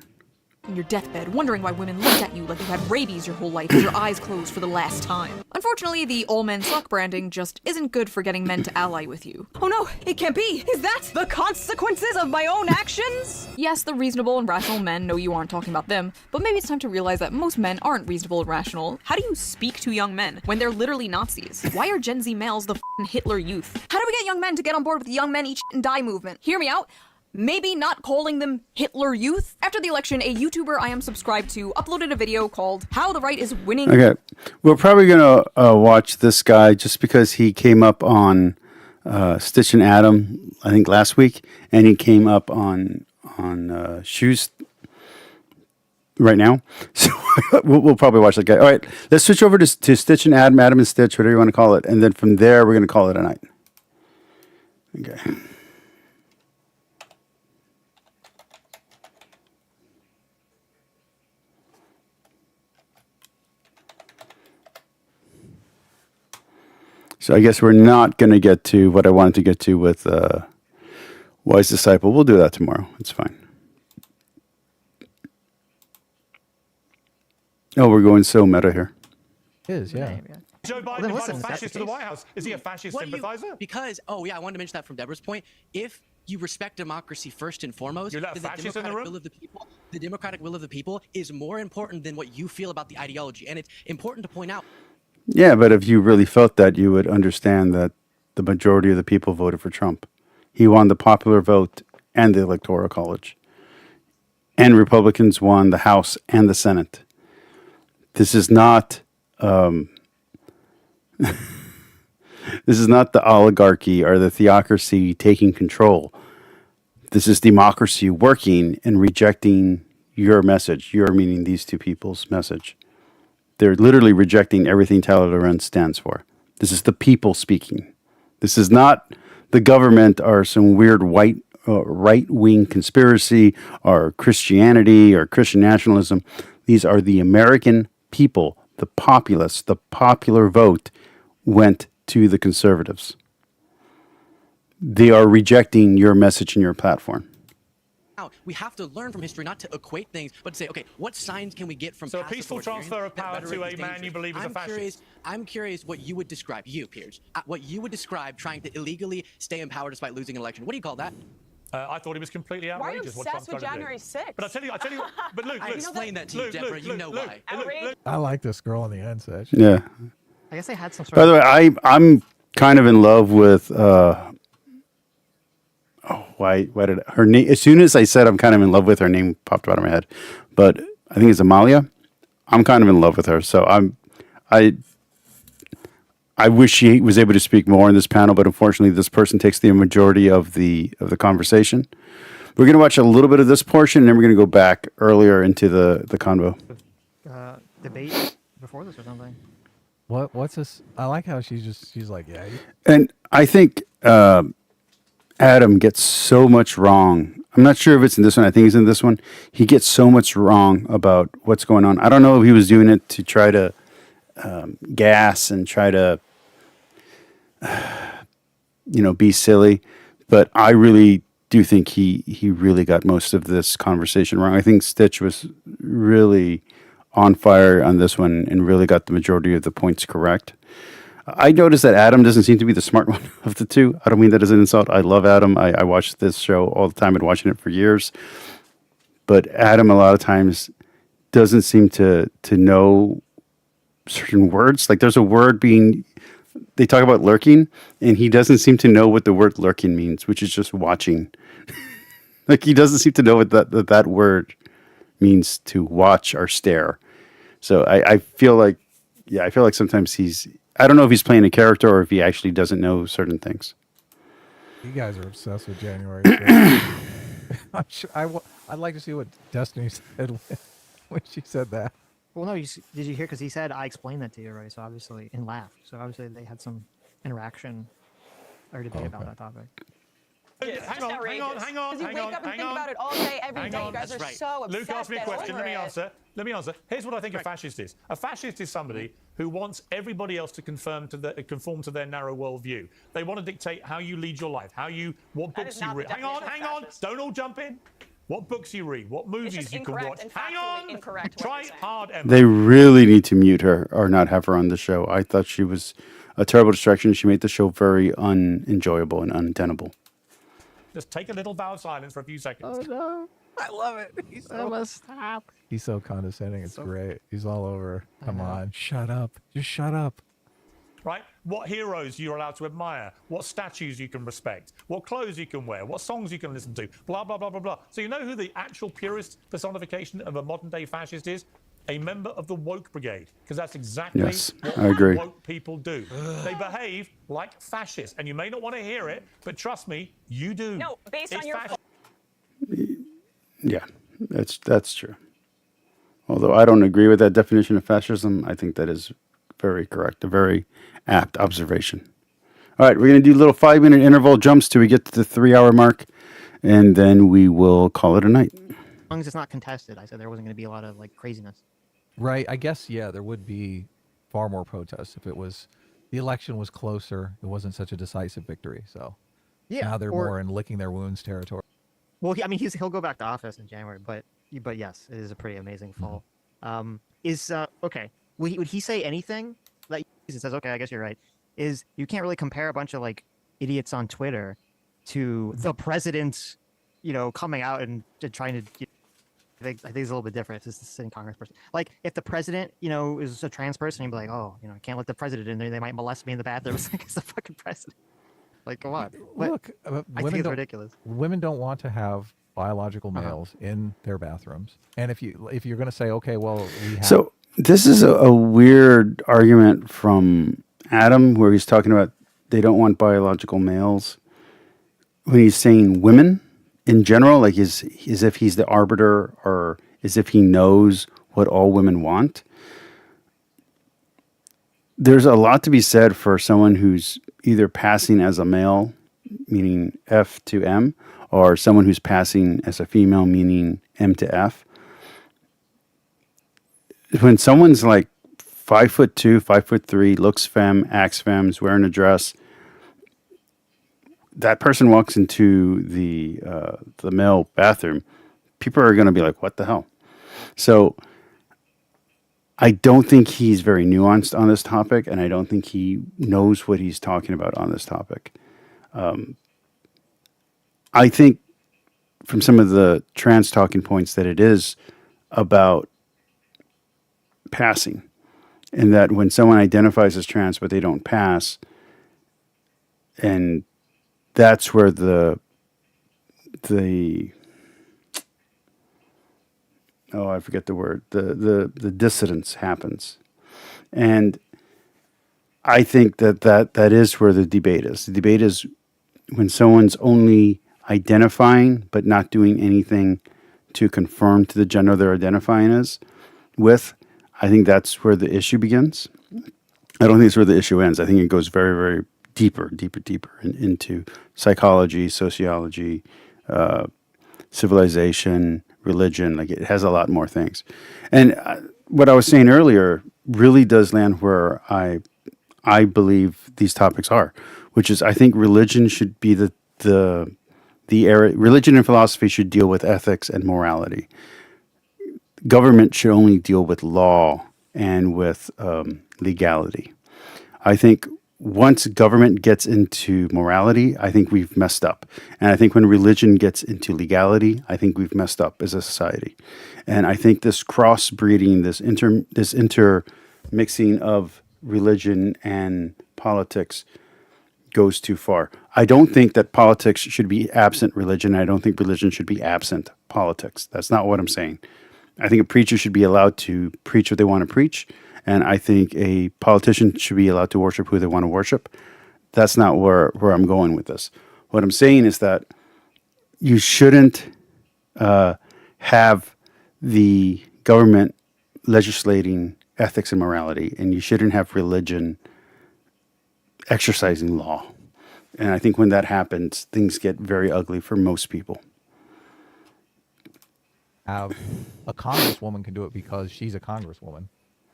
In your deathbed, wondering why women looked at you like you had rabies your whole life with your eyes closed for the last time. Unfortunately, the all men suck branding just isn't good for getting men to ally with you. Oh no, it can't be! Is that the consequences of my own actions? Yes, the reasonable and rational men know you aren't talking about them, but maybe it's time to realize that most men aren't reasonable and rational. How do you speak to young men when they're literally Nazis? Why are Gen Z males the f***ing Hitler youth? How do we get young men to get on board with the young men eat and die movement? Hear me out. Maybe not calling them Hitler Youth? After the election, a YouTuber I am subscribed to uploaded a video called How the Right is Winning. Okay. We're probably going to watch this guy just because he came up on Stitch and Adam, I think last week, and he came up on Shoes right now. So we'll probably watch that guy. All right. Let's switch over to Stitch and Adam, Adam and Stitch, whatever you want to call it. And then from there, we're going to call it a night. Okay. So I guess we're not going to get to what I wanted to get to with Wise Disciple. We'll do that tomorrow. It's fine. Oh, we're going so meta here. It is, yeah. Joe Biden invited a fascist to the White House. Is he a fascist sympathizer? Because, I wanted to mention that from Deborah's point. If you respect democracy first and foremost, then the democratic will of the people is more important than what you feel about the ideology. And it's important to point out. Yeah, but if you really felt that, you would understand that the majority of the people voted for Trump. He won the popular vote and the Electoral College. And Republicans won the House and the Senate. This is not this is not the oligarchy or the theocracy taking control. This is democracy working and rejecting your message, your meaning these two people's message. They're literally rejecting everything Tyler Lorenz stands for. This is the people speaking. This is not the government or some weird right-wing conspiracy or Christianity or Christian nationalism. These are the American people, the populace. The popular vote went to the conservatives. They are rejecting your message and your platform. We have to learn from history, not to equate things, but to say, okay, what signs can we get from a peaceful transfer of power to a man you believe is a fascist? I'm curious what you would describe, Piers, what you would describe trying to illegally stay in power despite losing an election. What do you call that? I thought it was completely outrageous. Why are you obsessed with January 6th? But I tell you, but Luke, I explained that to you, Deborah. You know why. I like this girl on the end set. Yeah. I guess they had some sort By the way, I'm kind of in love with why did her name? As soon as I said I'm kind of in love with her, name popped out of my head. But I think it's Amalia. I'm kind of in love with her. So I wish she was able to speak more in this panel, but unfortunately, this person takes the majority of the conversation. We're going to watch a little bit of this portion, and then we're going to go back earlier into the convo. Debate before this or something. What's this? I like how she's like, yeah. And I think Adam gets so much wrong. I'm not sure if it's in this one. I think he's in this one. He gets so much wrong about what's going on. I don't know if he was doing it to try to gas and try to, be silly. But I really do think he really got most of this conversation wrong. I think Stitch was really on fire on this one and really got the majority of the points correct. I noticed that Adam doesn't seem to be the smart one of the two. I don't mean that as an insult. I love Adam. I watch this show all the time. I've been watching it for years. But Adam, a lot of times, doesn't seem to know certain words. Like there's a word they talk about lurking, and he doesn't seem to know what the word lurking means, which is just watching. Like he doesn't seem to know what that word means, to watch or stare. So I feel like sometimes I don't know if he's playing a character or if he actually doesn't know certain things. You guys are obsessed with January. I'm sure I'd like to see what Destiny said when she said that. Well, no, did you hear? Because he said, I explained that to you already, so obviously, and laughed. So obviously they had some interaction or debate about that topic. Hang on. Because you wake up and think about it all day, every day. You guys are so obsessed. Luke asked me a question. Let me answer. Here's what I think a fascist is. A fascist is somebody who wants everybody else to conform to their narrow worldview. They want to dictate how you lead your life, what books you read. Hang on. Don't all jump in. What books you read, what movies you can watch. Hang on. Try hard, Emma. They really need to mute her or not have her on the show. I thought she was a terrible distraction. She made the show very unenjoyable and untenable. Just take a little bow of silence for a few seconds. Oh no, I love it. He's so condescending. It's great. He's all over. Come on, shut up. Just shut up. Right? What heroes you're allowed to admire, what statues you can respect, what clothes you can wear, what songs you can listen to, blah, blah, blah, blah, blah. So you know who the actual purest personification of a modern-day fascist is? A member of the woke brigade, because that's exactly Yes, what I agree. woke people do. They behave like fascists, and you may not want to hear it, but trust me, you do. No, based on your... Yeah, that's true. Although I don't agree with that definition of fascism, I think that is very correct, a very apt observation. All right, we're going to do little 5-minute interval jumps till we get to the 3-hour mark, and then we will call it a night. As long as it's not contested, I said there wasn't going to be a lot of craziness. Right. I guess, yeah, there would be far more protests if the election was closer. It wasn't such a decisive victory. So now they're more in licking their wounds territory. Well, he'll go back to office in January, but yes, it is a pretty amazing fall. Okay? Would he say anything that says, okay, I guess you're right? Is you can't really compare a bunch of idiots on Twitter to the president, coming out and trying to. I think it's a little bit different. It's just a sitting Congress person. If the president, is a trans person, he'd be like, oh, I can't let the president in there. They might molest me in the bathroom. It's it's the fucking president. Come on. Look, I think it's ridiculous. Women don't want to have biological males in their bathrooms. And if you're going to say, okay, well, we have... So this is a weird argument from Adam, where he's talking about they don't want biological males. When he's saying women in general, as if he's the arbiter or as if he knows what all women want. There's a lot to be said for someone who's either passing as a male, meaning F to M, or someone who's passing as a female, meaning M to F. When someone's 5'2", 5'3", looks femme, acts femme, is wearing a dress, that person walks into the male bathroom, people are going to be like, what the hell? So I don't think he's very nuanced on this topic, and I don't think he knows what he's talking about on this topic. I think from some of the trans talking points that it is about passing, and that when someone identifies as trans but they don't pass, and that's where the I forget the word, the dissidence happens. And I think that is where the debate is. The debate is when someone's only identifying but not doing anything to conform to the gender they're identifying with. I think that's where the issue begins. I don't think it's where the issue ends. I think it goes very, very deeper into psychology, sociology, civilization, religion. It has a lot more things. And what I was saying earlier really does land where I believe these topics are, which is I think religion should be the area. Religion and philosophy should deal with ethics and morality. Government should only deal with law and with legality. I think once government gets into morality, I think we've messed up. And I think when religion gets into legality, I think we've messed up as a society. And I think this crossbreeding, this intermixing of religion and politics goes too far. I don't think that politics should be absent religion. I don't think religion should be absent politics. That's not what I'm saying. I think a preacher should be allowed to preach what they want to preach. And I think a politician should be allowed to worship who they want to worship. That's not where I'm going with this. What I'm saying is that you shouldn't have the government legislating ethics and morality, and you shouldn't have religion exercising law. And I think when that happens, things get very ugly for most people. Have a congresswoman can do it because she's a congresswoman.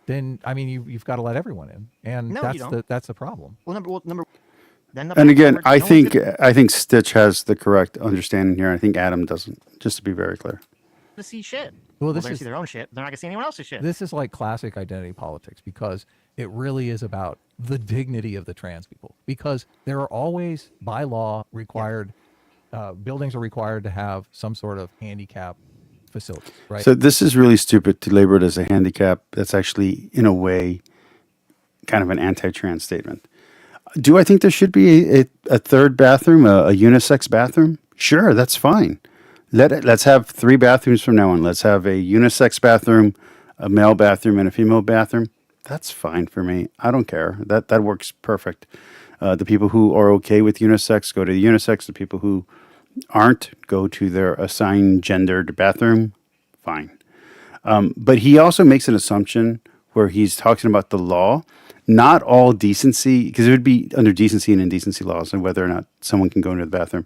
Then I mean, you've got to let everyone in, and No, you don't. that's the problem. And again, I think Stitch has the correct understanding here. I think Adam doesn't. Just to be very clear. To see shit. Well, They're this gonna is see their own shit. They're not gonna see anyone else's shit. This is like classic identity politics because it really is about the dignity of the trans people. Because there are always, by law, required buildings are required to have some sort of handicap facility, right? So this is really stupid to label it as a handicap. That's actually, in a way, kind of an anti-trans statement. Do I think there should be a third bathroom, a unisex bathroom? Sure, that's fine. Let's have 3 bathrooms from now on. Let's have a unisex bathroom, a male bathroom, and a female bathroom. That's fine for me. I don't care. That works perfect. The people who are okay with unisex go to the unisex. The people who aren't go to their assigned gendered bathroom. Fine. But he also makes an assumption where he's talking about the law. Not all decency, because it would be under decency and indecency laws and whether or not someone can go into the bathroom.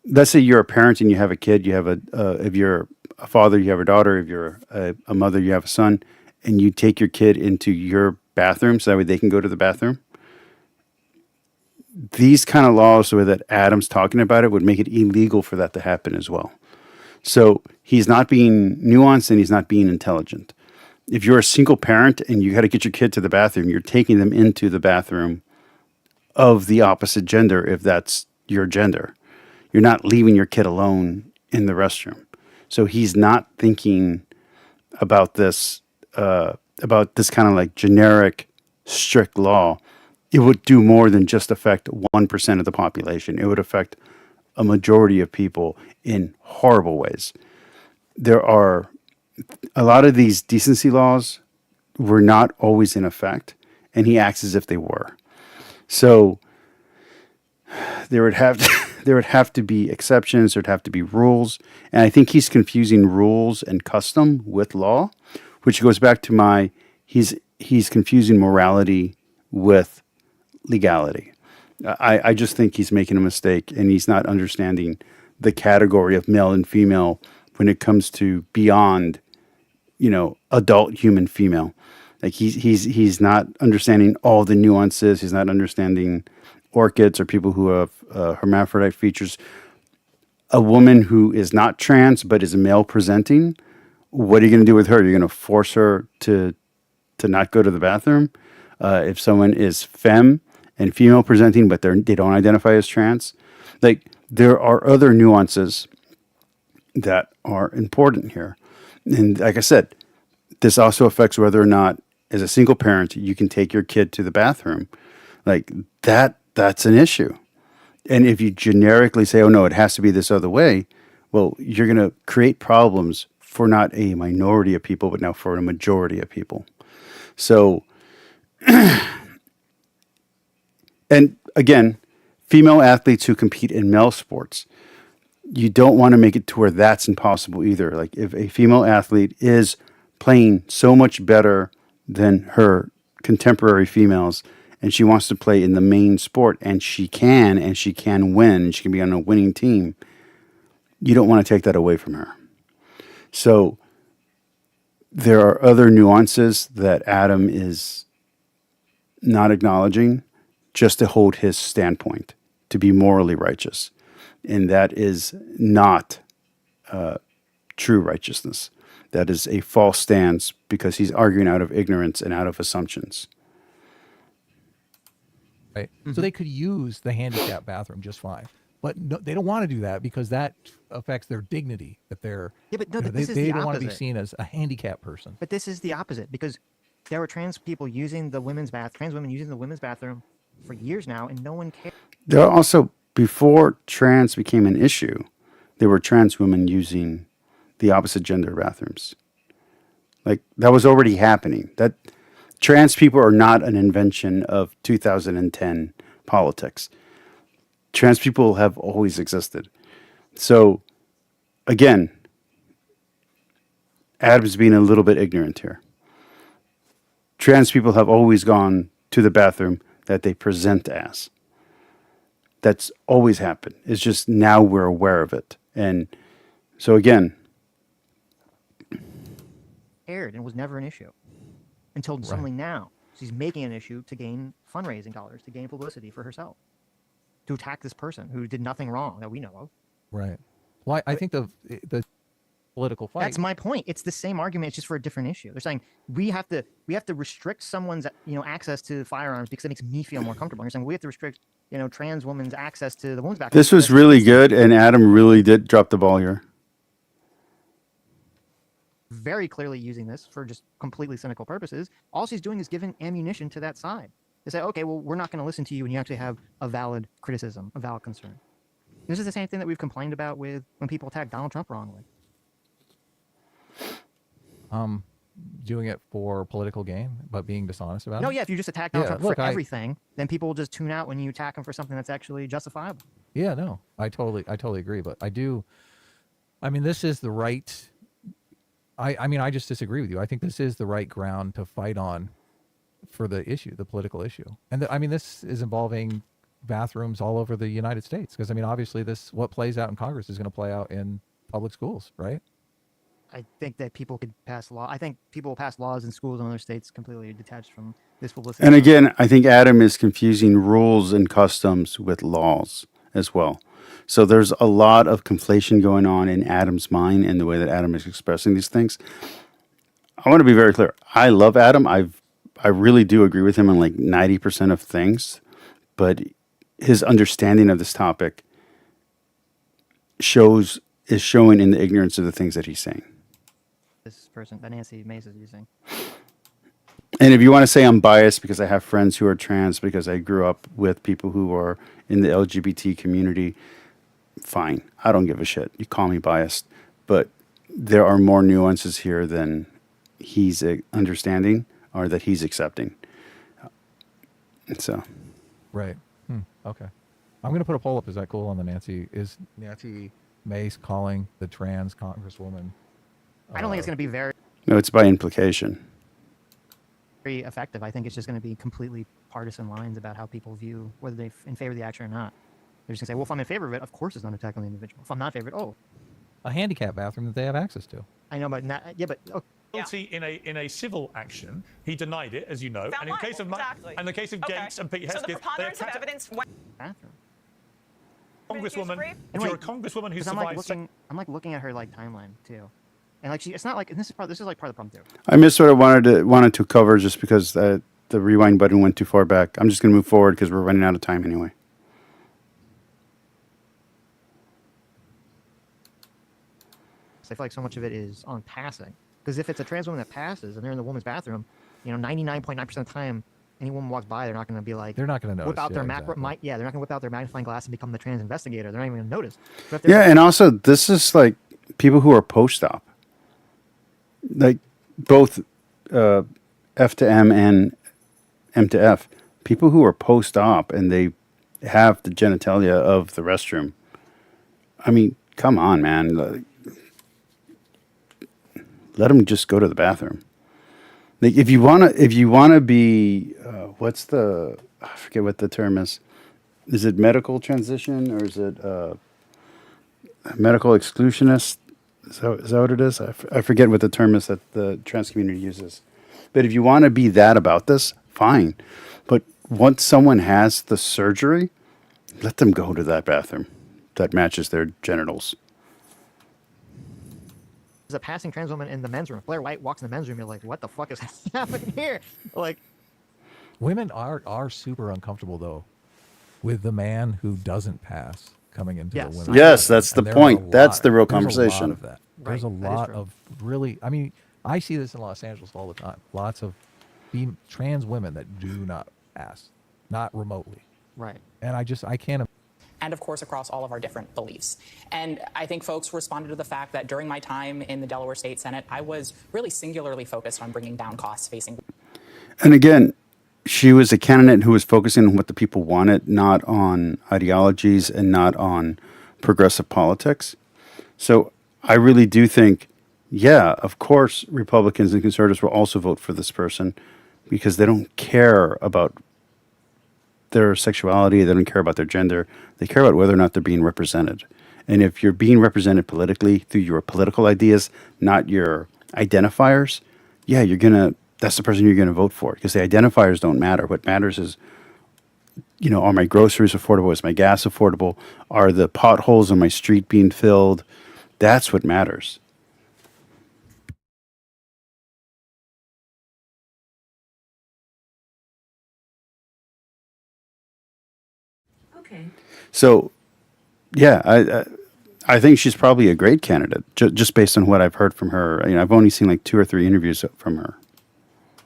Let's say you're a parent and you have a kid. You have if you're a father, you have a daughter. If you're a mother, you have a son, and you take your kid into your bathroom so that way they can go to the bathroom. These kind of laws, the way that Adam's talking about it, would make it illegal for that to happen as well. So he's not being nuanced and he's not being intelligent. If you're a single parent and you got to get your kid to the bathroom, you're taking them into the bathroom of the opposite gender if that's your gender. You're not leaving your kid alone in the restroom. So he's not thinking about this kind of like generic, strict law. It would do more than just affect 1% of the population. It would affect a majority of people in horrible ways. There are a lot of these decency laws were not always in effect, and he acts as if they were. So there would have to be exceptions. There'd have to be rules, and I think he's confusing rules and custom with law, which goes back to he's confusing morality with legality. I just think he's making a mistake, and he's not understanding the category of male and female when it comes to beyond, adult human female. Like he's not understanding all the nuances. He's not understanding orchids or people who have hermaphrodite features. A woman who is not trans but is male presenting, what are you going to do with her? You're going to force her to not go to the bathroom? If someone is femme and female presenting but they don't identify as trans, like there are other nuances that are important here. And like I said, this also affects whether or not, as a single parent, you can take your kid to the bathroom. Like that's an issue. And if you generically say, oh no, it has to be this other way, well, you're going to create problems for not a minority of people, but now for a majority of people. So, and again, female athletes who compete in male sports, you don't want to make it to where that's impossible either. Like if a female athlete is playing so much better than her contemporary females and she wants to play in the main sport and she can win and she can be on a winning team, you don't want to take that away from her. So there are other nuances that Adam is not acknowledging just to hold his standpoint, to be morally righteous. And that is not true righteousness. That is a false stance because he's arguing out of ignorance and out of assumptions. Right. Mm-hmm. So they could use the handicap bathroom just fine. But no, they don't want to do that because that affects their dignity. That they're they don't want to be seen as a handicapped person. But this is the opposite because there were trans people using the trans women using the women's bathroom for years now, and no one cared. There are also, before trans became an issue, there were trans women using the opposite gender bathrooms. Like that was already happening. That trans people are not an invention of 2010 politics. Trans people have always existed. So again, Adam's being a little bit ignorant here. Trans people have always gone to the bathroom that they present as. That's always happened. It's just now we're aware of it. And so again, aired and was never an issue until suddenly now she's making an issue to gain fundraising dollars, to gain publicity for herself, to attack this person who did nothing wrong that we know of. Right. Well, I think the political fight. That's my point. It's the same argument, it's just for a different issue. They're saying we have to restrict someone's access to firearms because it makes me feel more comfortable. And you're saying we have to restrict trans women's access to the women's bathroom. this was really good, and Adam really did drop the ball here. Very clearly using this for just completely cynical purposes. All she's doing is giving ammunition to that side. They say, okay, well, we're not going to listen to you when you actually have a valid criticism, a valid concern. This is the same thing that we've complained about with when people attack Donald Trump wrongly. Doing it for political gain, but being dishonest about it. No, yeah, if you just attack Donald Trump for everything, then people will just tune out when you attack him for something that's actually justifiable. Yeah, no, I totally agree. But this is the right. I just disagree with you. I think this is the right ground to fight on for the issue, the political issue. And this is involving bathrooms all over the United States. Because, obviously what plays out in Congress is going to play out in public schools, right? I think that people could pass law. I think people will pass laws in schools in other states completely detached from this publicity. And again, I think Adam is confusing rules and customs with laws as well. So there's a lot of conflation going on in Adam's mind and the way that Adam is expressing these things. I want to be very clear. I love Adam. I really do agree with him on like 90% of things, but his understanding of this topic is showing in the ignorance of the things that he's saying. This person that Nancy Mace is using. And if you want to say I'm biased because I have friends who are trans, because I grew up with people who are in the LGBT community, fine. I don't give a shit. You call me biased. But there are more nuances here than he's understanding or that he's accepting. So. Right. Okay. I'm going to put a poll up. Is that cool on the Nancy? Is Nancy Mace calling the trans congresswoman? I don't think it's going to be very... No, it's by implication. Very effective. I think it's just going to be completely partisan lines about how people view whether they're in favor of the action or not. They're just going to say, well, if I'm in favor of it, of course it's not attacking the individual. If I'm not in favor of it, a handicap bathroom that they have access to. I know, but Guilty in a civil action, he denied it, as you know. And in case of Gates and Pete Hesketh, so the preponderance of evidence. Congresswoman, if you're a congresswoman who survives, I'm looking at her timeline too, and it's not like this is part of the problem too. I missed what I wanted to cover just because the rewind button went too far back. I'm just going to move forward because we're running out of time anyway. So I feel like so much of it is on passing. Because if it's a trans woman that passes and they're in the woman's bathroom, 99.9% of the time, any woman walks by, they're not going to be like... They're not going to notice. Whip out their exactly. they're not going to whip out their magnifying glass and become the trans investigator. They're not even going to notice. Yeah, and also, this is like people who are post-op. Like, both F to M and M to F. People who are post-op and they have the genitalia of the restroom. I mean, come on, man. Let them just go to the bathroom. Like if you wanna be, I forget what the term is. Is it medical transition or is it medical exclusionist? Is that what it is? I forget what the term is that the trans community uses. But if you want to be that about this, fine. But once someone has the surgery, let them go to that bathroom that matches their genitals. There's a passing trans woman in the men's room. Blair White walks in the men's room. You're like, what the fuck is happening here? Like, women are super uncomfortable though with the man who doesn't pass coming into the women. Yes, that's the point. That's the real conversation. There's a lot of that. There's a lot of really. I mean, I see this in Los Angeles all the time. Lots of trans women that do not pass, not remotely. Right. And I can't. And of course, across all of our different beliefs. And I think folks responded to the fact that during my time in the Delaware State Senate, I was really singularly focused on bringing down costs facing. And again, she was a candidate who was focusing on what the people wanted, not on ideologies and not on progressive politics. So I really do think yeah, of course, Republicans and conservatives will also vote for this person because they don't care about their sexuality, they don't care about their gender, they care about whether or not they're being represented. And if you're being represented politically through your political ideas, not your identifiers, yeah, that's the person you're gonna vote for because the identifiers don't matter. What matters is, are my groceries affordable? Is my gas affordable? Are the potholes on my street being filled? That's what matters. Okay. So, yeah, I think she's probably a great candidate just based on what I've heard from her. I've only seen like 2 or 3 interviews from her,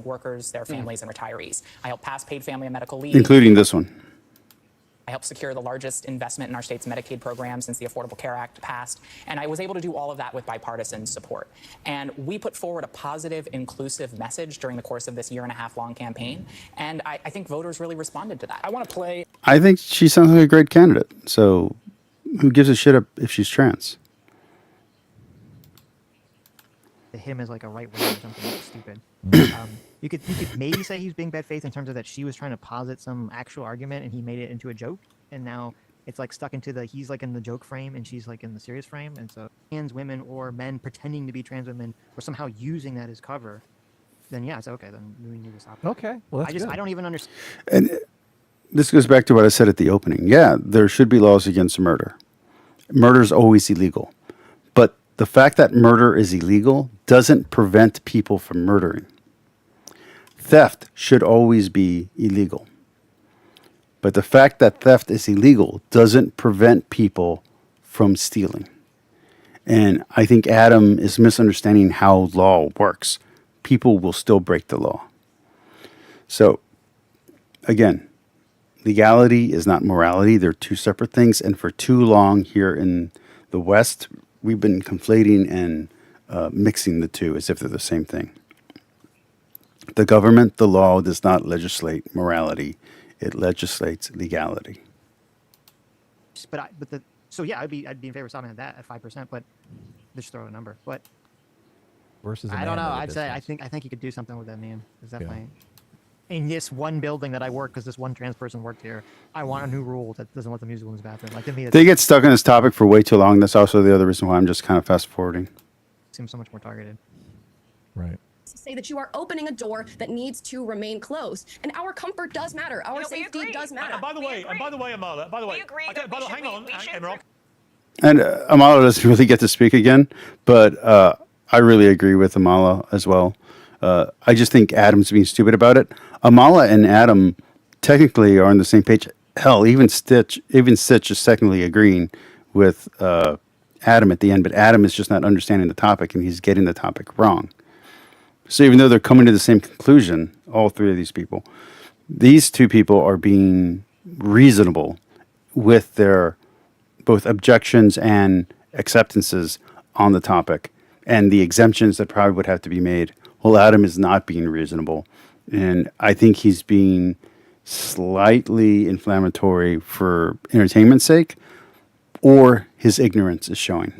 Workers, their families, and retirees. I helped pass paid family and medical leave. including this one. I helped secure the largest investment in our state's Medicaid program since the Affordable Care Act passed. And I was able to do all of that with bipartisan support. And we put forward a positive, inclusive message during the course of this 1.5-year long campaign. And I think voters really responded to that. I want to play. I think she sounds like a great candidate. So, who gives a shit if she's trans? Him as like a right winger or something that's stupid. You could maybe say he's being bad faith in terms of that she was trying to posit some actual argument and he made it into a joke, and now it's like stuck into he's like in the joke frame and she's like in the serious frame, and so trans women or men pretending to be trans women or somehow using that as cover, then yeah, it's okay. Then we need to stop. Okay, well that's I don't even understand. And this goes back to what I said at the opening. Yeah, there should be laws against murder. Murder is always illegal. But the fact that murder is illegal doesn't prevent people from murdering. Theft should always be illegal. But the fact that theft is illegal doesn't prevent people from stealing. And I think Adam is misunderstanding how law works. People will still break the law. So, again, legality is not morality. They're two separate things. And for too long here in the West, we've been conflating and mixing the two as if they're the same thing. The government, the law, does not legislate morality. It legislates legality. So yeah, I'd be in favor of stopping at that at 5%, but just throw a number. But versus I don't know. I'd say I think you could do something with that meme. It's definitely in this one building that I work because this one trans person worked here. I want a new rule that doesn't let the musical in his bathroom. Like to me, They get stuck on this topic for way too long. That's also the other reason why I'm just kind of fast forwarding. Seems so much more targeted. Right. Say that you are opening a door that needs to remain closed, and our comfort does matter. Our safety does matter. And by the way, Amala, hang on, Emerald. And Amala doesn't really get to speak again, but I really agree with Amala as well. I just think Adam's being stupid about it. Amala and Adam technically are on the same page. Hell, even Stitch is technically agreeing with Adam at the end, but Adam is just not understanding the topic and he's getting the topic wrong. So even though they're coming to the same conclusion, all three of these people, these two people are being reasonable with their both objections and acceptances on the topic and the exemptions that probably would have to be made. Well, Adam is not being reasonable. And I think he's being slightly inflammatory for entertainment's sake, or his ignorance is showing.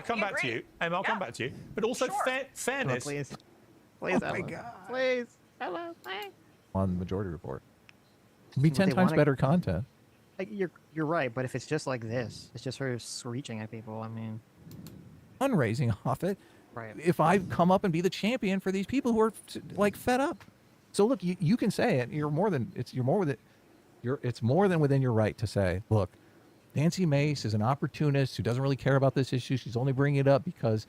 I'll come back to you, Emma. I'll come back to you. But also fairness. Oh, please, oh my God, please, hello, on the Majority Report. It'd be 10 times better content. Like, you're right, but if it's just like this, it's just her screeching at people. I mean, fundraising off it. Right. If I come up and be the champion for these people who are like fed up. So look, you can say it. It's more than within your right to say, look, Nancy Mace is an opportunist who doesn't really care about this issue. She's only bringing it up because,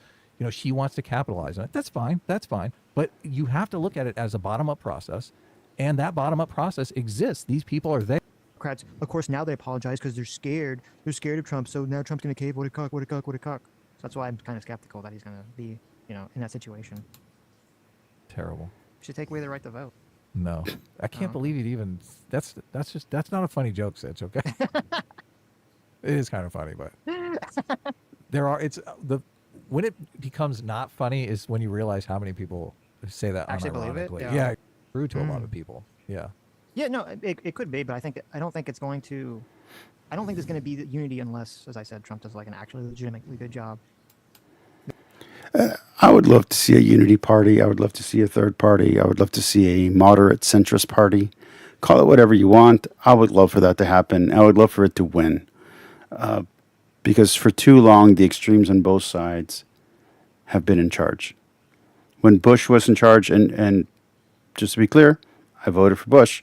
she wants to capitalize on it. That's fine. That's fine. But you have to look at it as a bottom-up process, and that bottom-up process exists. These people are there. Democrats, of course, now they apologize because they're scared. They're scared of Trump. So now Trump's going to cave. What a cock! What a cock! What a cock! So that's why I'm kind of skeptical that he's going to be, in that situation. Terrible. Should take away the right to vote. No, I can't believe it. Even that's not a funny joke, Sitch. Okay. It is kind of funny, but when it becomes not funny is when you realize how many people say that actually believe it. Yeah, true to a lot of people. Yeah. Yeah, no, it could be, but I don't think there's going to be unity unless, as I said, Trump does like an actually legitimately good job. I would love to see a unity party. I would love to see a third party. I would love to see a moderate centrist party. Call it whatever you want. I would love for that to happen. I would love for it to win. Because for too long, the extremes on both sides have been in charge. When Bush was in charge, and just to be clear, I voted for Bush,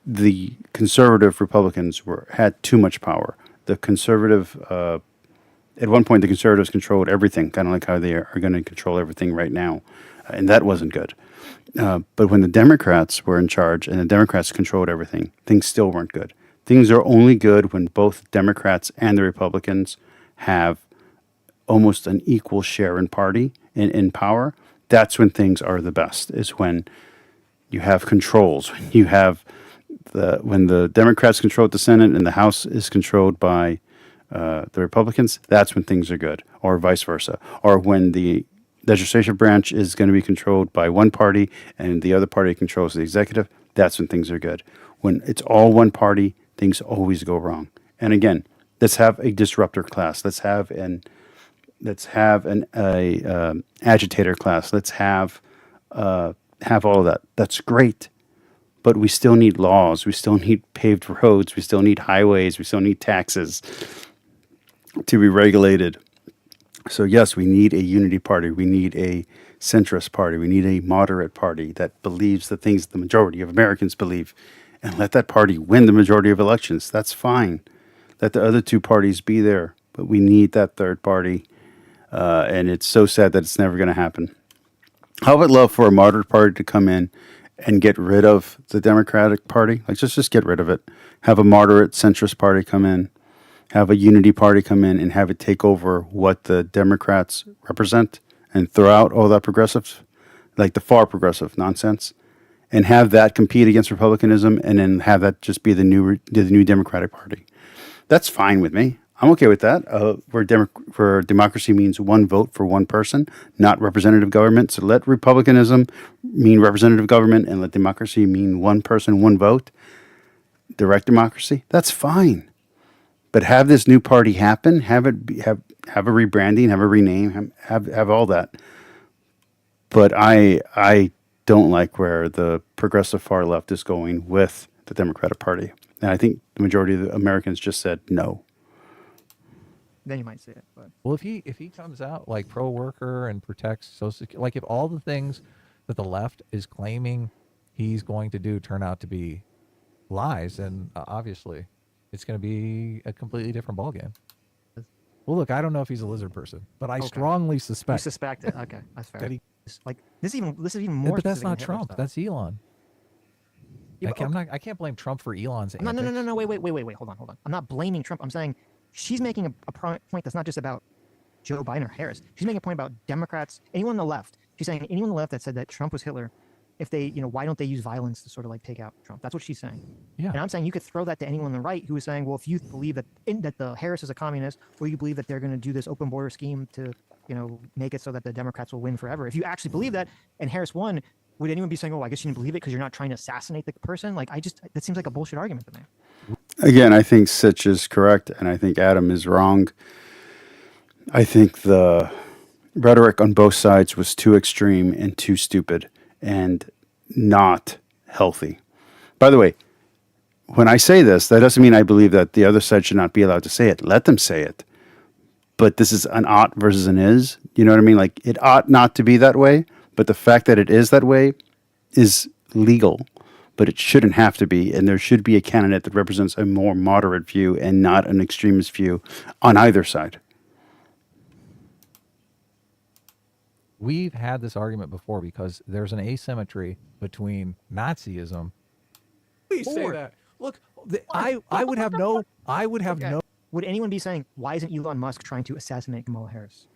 the conservative Republicans had too much power. The conservative, at one point, the conservatives controlled everything, kind of like how they are going to control everything right now. And that wasn't good. But when the Democrats were in charge and the Democrats controlled everything, things still weren't good. Things are only good when both Democrats and the Republicans have almost an equal share in party in power. That's when things are the best, is when you have controls. You have when the Democrats control the Senate and the House is controlled by the Republicans, that's when things are good, or vice versa. Or when the legislative branch is going to be controlled by one party and the other party controls the executive, that's when things are good. When it's all one party, things always go wrong. And again, let's have a disruptor class. Let's have an agitator class. Let's have all of that. That's great. But we still need laws. We still need paved roads. We still need highways. We still need taxes to be regulated. So yes, we need a unity party. We need a centrist party. We need a moderate party that believes the things the majority of Americans believe, and let that party win the majority of elections. That's fine. Let the other two parties be there, but we need that third party, and it's so sad that it's never going to happen. I would love for a moderate party to come in and get rid of the Democratic Party. Like, just get rid of it. Have a moderate centrist party come in. Have a unity party come in and have it take over what the Democrats represent and throw out all that progressive, like the far progressive nonsense, and have that compete against republicanism, and then have that just be the new Democratic Party. That's fine with me. I'm okay with that. Where democracy means one vote for one person, not representative government. So let republicanism mean representative government, and let democracy mean one person, one vote. Direct democracy. That's fine. But have this new party happen. Have a rebranding. Have a rename. Have all that. But I don't like where the progressive far left is going with the Democratic Party, and I think the majority of the Americans just said no. Then you might see it. But. Well, if he comes out like pro-worker and protects Social Security, like if all the things that the left is claiming he's going to do turn out to be lies, then obviously it's going to be a completely different ballgame. Well, look, I don't know if he's a lizard person, but I strongly suspect. You suspect it? Okay, that's fair. That this is even more. But that's not Trump. Stuff. That's Elon. Yeah, I can't blame Trump for Elon's antics. No. Wait. Hold on. I'm not blaming Trump. I'm saying she's making a point that's not just about Joe Biden or Harris. She's making a point about Democrats, anyone on the left. She's saying anyone on the left that said that Trump was Hitler, if they, why don't they use violence to sort of like take out Trump? That's what she's saying. Yeah. And I'm saying you could throw that to anyone on the right who is saying, well, if you believe that the Harris is a communist, or you believe that they're going to do this open border scheme to, make it so that the Democrats will win forever. If you actually believe that, and Harris won, would anyone be saying, oh, I guess you didn't believe it because you're not trying to assassinate the person? Like, that seems like a bullshit argument to me. Again, I think Sitch is correct, and I think Adam is wrong. I think the rhetoric on both sides was too extreme and too stupid and not healthy. By the way, when I say this, that doesn't mean I believe that the other side should not be allowed to say it. Let them say it. But this is an ought versus an is. You know what I mean? Like, it ought not to be that way, but the fact that it is that way is legal. But it shouldn't have to be, and there should be a candidate that represents a more moderate view and not an extremist view on either side. We've had this argument before because there's an asymmetry between Nazism. Please say that. Look, I would have no. Would anyone be saying, why isn't Elon Musk trying to assassinate Kamala Harris?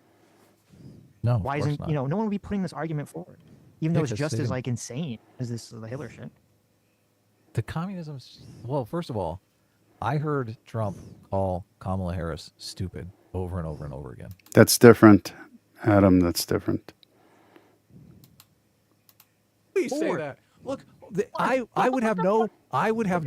No. Why isn't not. No one would be putting this argument forward, even though it's just as like insane as the Hitler shit. The communism's, well, first of all, I heard Trump call Kamala Harris stupid over and over and over again. That's different, Adam. That's different. Please say that. Look, I would have no problem. I would have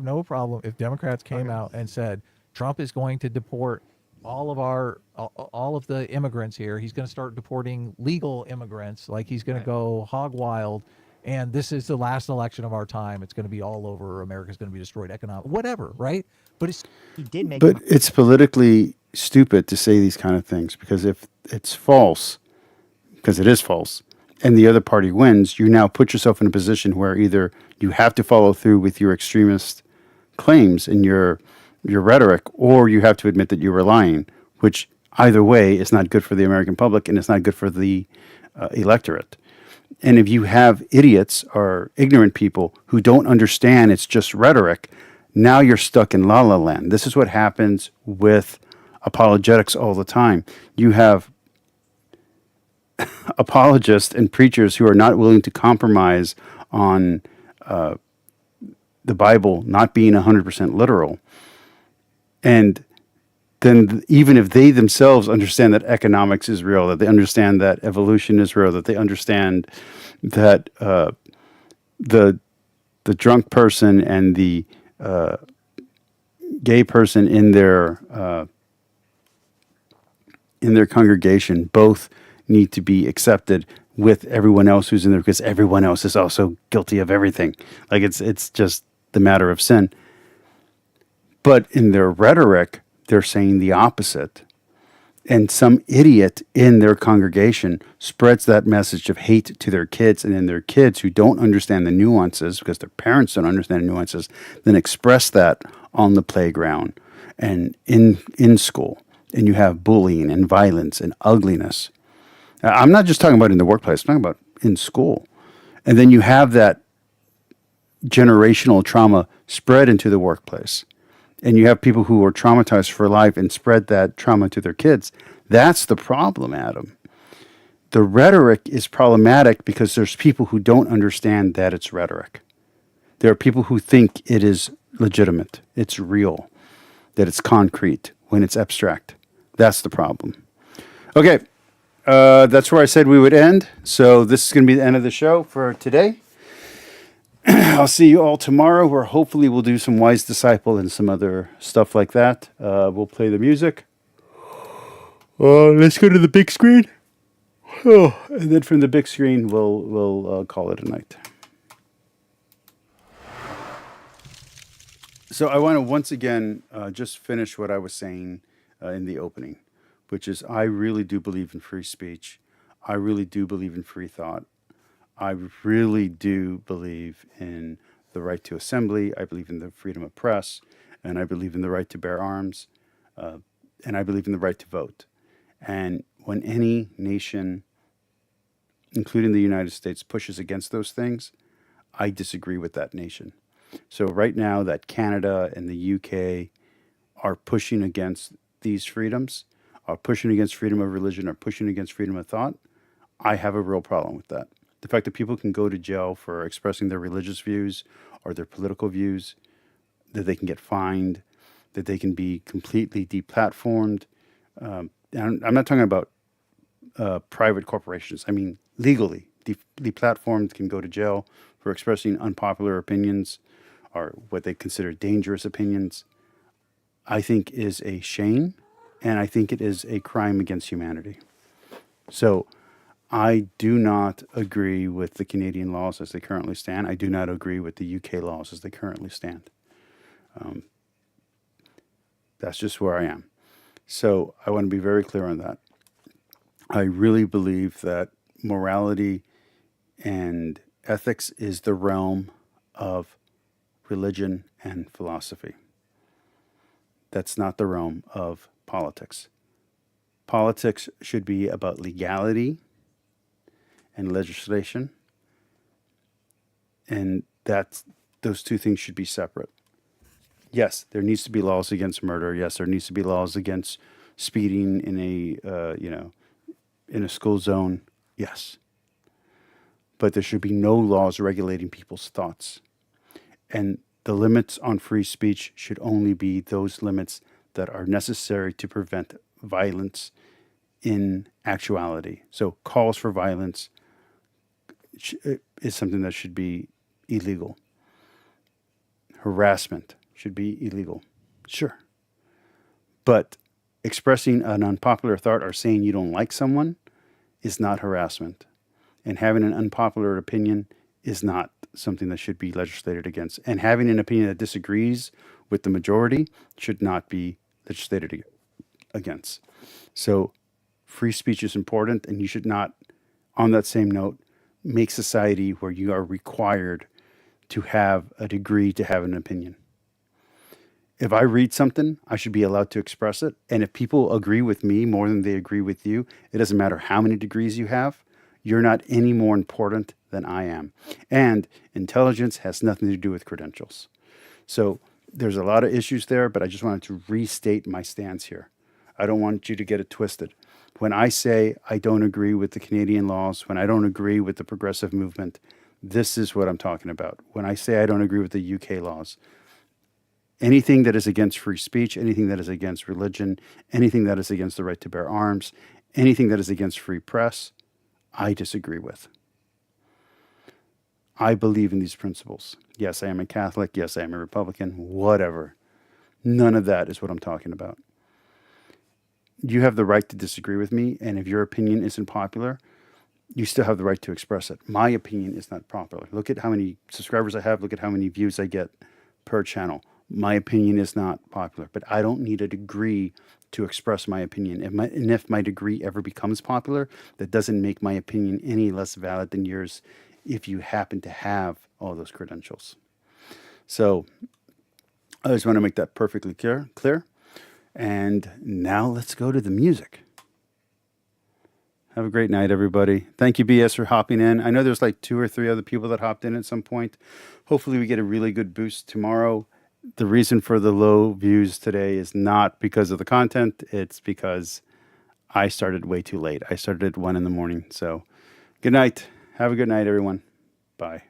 no problem if Democrats came out and said Trump is going to deport all of the immigrants here. He's going to start deporting legal immigrants. Like he's going to go hog wild. And this is the last election of our time. It's going to be all over. America's going to be destroyed. Economic, whatever, right? But he did make. But it's politically stupid to say these kind of things, because if it's false, because it is false, and the other party wins, you now put yourself in a position where either you have to follow through with your extremist claims and your rhetoric, or you have to admit that you were lying, which either way is not good for the American public and it's not good for the electorate. And if you have idiots or ignorant people who don't understand it's just rhetoric, now you're stuck in la la land. This is what happens with apologetics all the time. You have apologists and preachers who are not willing to compromise on the Bible not being 100% literal. And then even if they themselves understand that economics is real, that they understand that evolution is real, that they understand that the drunk person and the gay person in their congregation both need to be accepted with everyone else who's in there, because everyone else is also guilty of everything. Like it's just the matter of sin. But in their rhetoric, they're saying the opposite. And some idiot in their congregation spreads that message of hate to their kids, and then their kids who don't understand the nuances, because their parents don't understand the nuances, then express that on the playground and in school. And you have bullying and violence and ugliness. I'm not just talking about in the workplace, I'm talking about in school. And then you have that generational trauma spread into the workplace. And you have people who are traumatized for life and spread that trauma to their kids. That's the problem, Adam. The rhetoric is problematic because there's people who don't understand that it's rhetoric. There are people who think it is legitimate, it's real, that it's concrete when it's abstract. That's the problem. Okay, that's where I said we would end. So this is going to be the end of the show for today. I'll see you all tomorrow, where hopefully we'll do some Wise Disciple and some other stuff like that. We'll play the music. Let's go to the big screen. Oh, and then from the big screen, we'll call it a night. So I want to once again just finish what I was saying in the opening, which is I really do believe in free speech. I really do believe in free thought. I really do believe in the right to assembly. I believe in the freedom of press, and I believe in the right to bear arms, and I believe in the right to vote. And when any nation, including the United States, pushes against those things, I disagree with that nation. So right now that Canada and the UK are pushing against these freedoms, are pushing against freedom of religion, are pushing against freedom of thought, I have a real problem with that. The fact that people can go to jail for expressing their religious views or their political views, that they can get fined, that they can be completely deplatformed. And I'm not talking about private corporations. I mean, legally, deplatformed, can go to jail for expressing unpopular opinions or what they consider dangerous opinions, I think is a shame, and I think it is a crime against humanity. So I do not agree with the Canadian laws as they currently stand. I do not agree with the UK laws as they currently stand. That's just where I am. So I want to be very clear on that. I really believe that morality and ethics is the realm of religion and philosophy. That's not the realm of politics. Politics should be about legality and legislation, and those two things should be separate. Yes, there needs to be laws against murder. Yes, there needs to be laws against speeding in a school zone. Yes, but there should be no laws regulating people's thoughts, and the limits on free speech should only be those limits that are necessary to prevent violence in actuality. So calls for violence is something that should be illegal. Harassment should be illegal. Sure. But expressing an unpopular thought or saying you don't like someone is not harassment. And having an unpopular opinion is not something that should be legislated against. And having an opinion that disagrees with the majority should not be legislated against. So free speech is important, and you should not, on that same note, make society where you are required to have a degree to have an opinion. If I read something, I should be allowed to express it. And if people agree with me more than they agree with you, it doesn't matter how many degrees you have. You're not any more important than I am. And intelligence has nothing to do with credentials. So there's a lot of issues there, but I just wanted to restate my stance here. I don't want you to get it twisted. When I say I don't agree with the Canadian laws, when I don't agree with the progressive movement, this is what I'm talking about. When I say I don't agree with the UK laws, anything that is against free speech, anything that is against religion, anything that is against the right to bear arms, anything that is against free press, I disagree with. I believe in these principles. Yes, I am a Catholic. Yes, I am a Republican. Whatever. None of that is what I'm talking about. You have the right to disagree with me, and if your opinion isn't popular, you still have the right to express it. My opinion is not popular. Look at how many subscribers I have. Look at how many views I get per channel. My opinion is not popular, but I don't need a degree to express my opinion. If my degree ever becomes popular, that doesn't make my opinion any less valid than yours if you happen to have all those credentials. So I just want to make that perfectly clear. And now let's go to the music. Have a great night, everybody. Thank you, BS, for hopping in. I know there's like 2 or 3 other people that hopped in at some point. Hopefully we get a really good boost tomorrow. The reason for the low views today is not because of the content. It's because I started way too late. I started at 1 in the morning. So good night. Have a good night, everyone. Bye.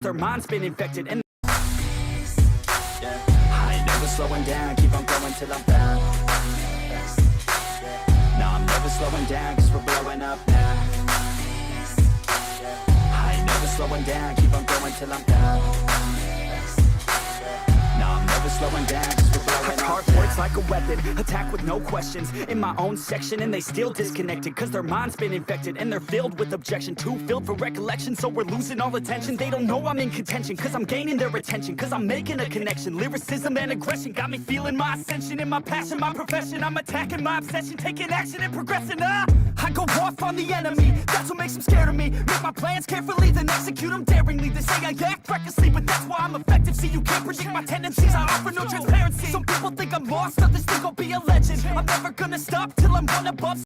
Their mind's been infected and I ain't never slowing down, keep on going till I'm down. No, I'm never slowing down, cause we're blowing up now. I ain't never slowing down, keep on going till I'm down. No, I'm never slowing down, cause we're blowing up. Hard words like a weapon, attack with no questions. In my own section and they still disconnected, cause their mind's been infected and they're filled with objection. Too filled for recollection, so we're losing all attention. They don't know I'm in contention, cause I'm gaining their attention, cause I'm making a connection. Lyricism and aggression got me feeling my ascension. In my passion, my profession, I'm attacking my obsession, taking action and progressing. I go off on the enemy, that's what makes them scared of me. Make my plans carefully, then execute them daringly. They say I act recklessly, but that's why I'm effective. See, you can't predict my tendencies, I offer no transparency. Some people think I'm lost, others think I'll be a legend. I'm never gonna stop till I'm one above.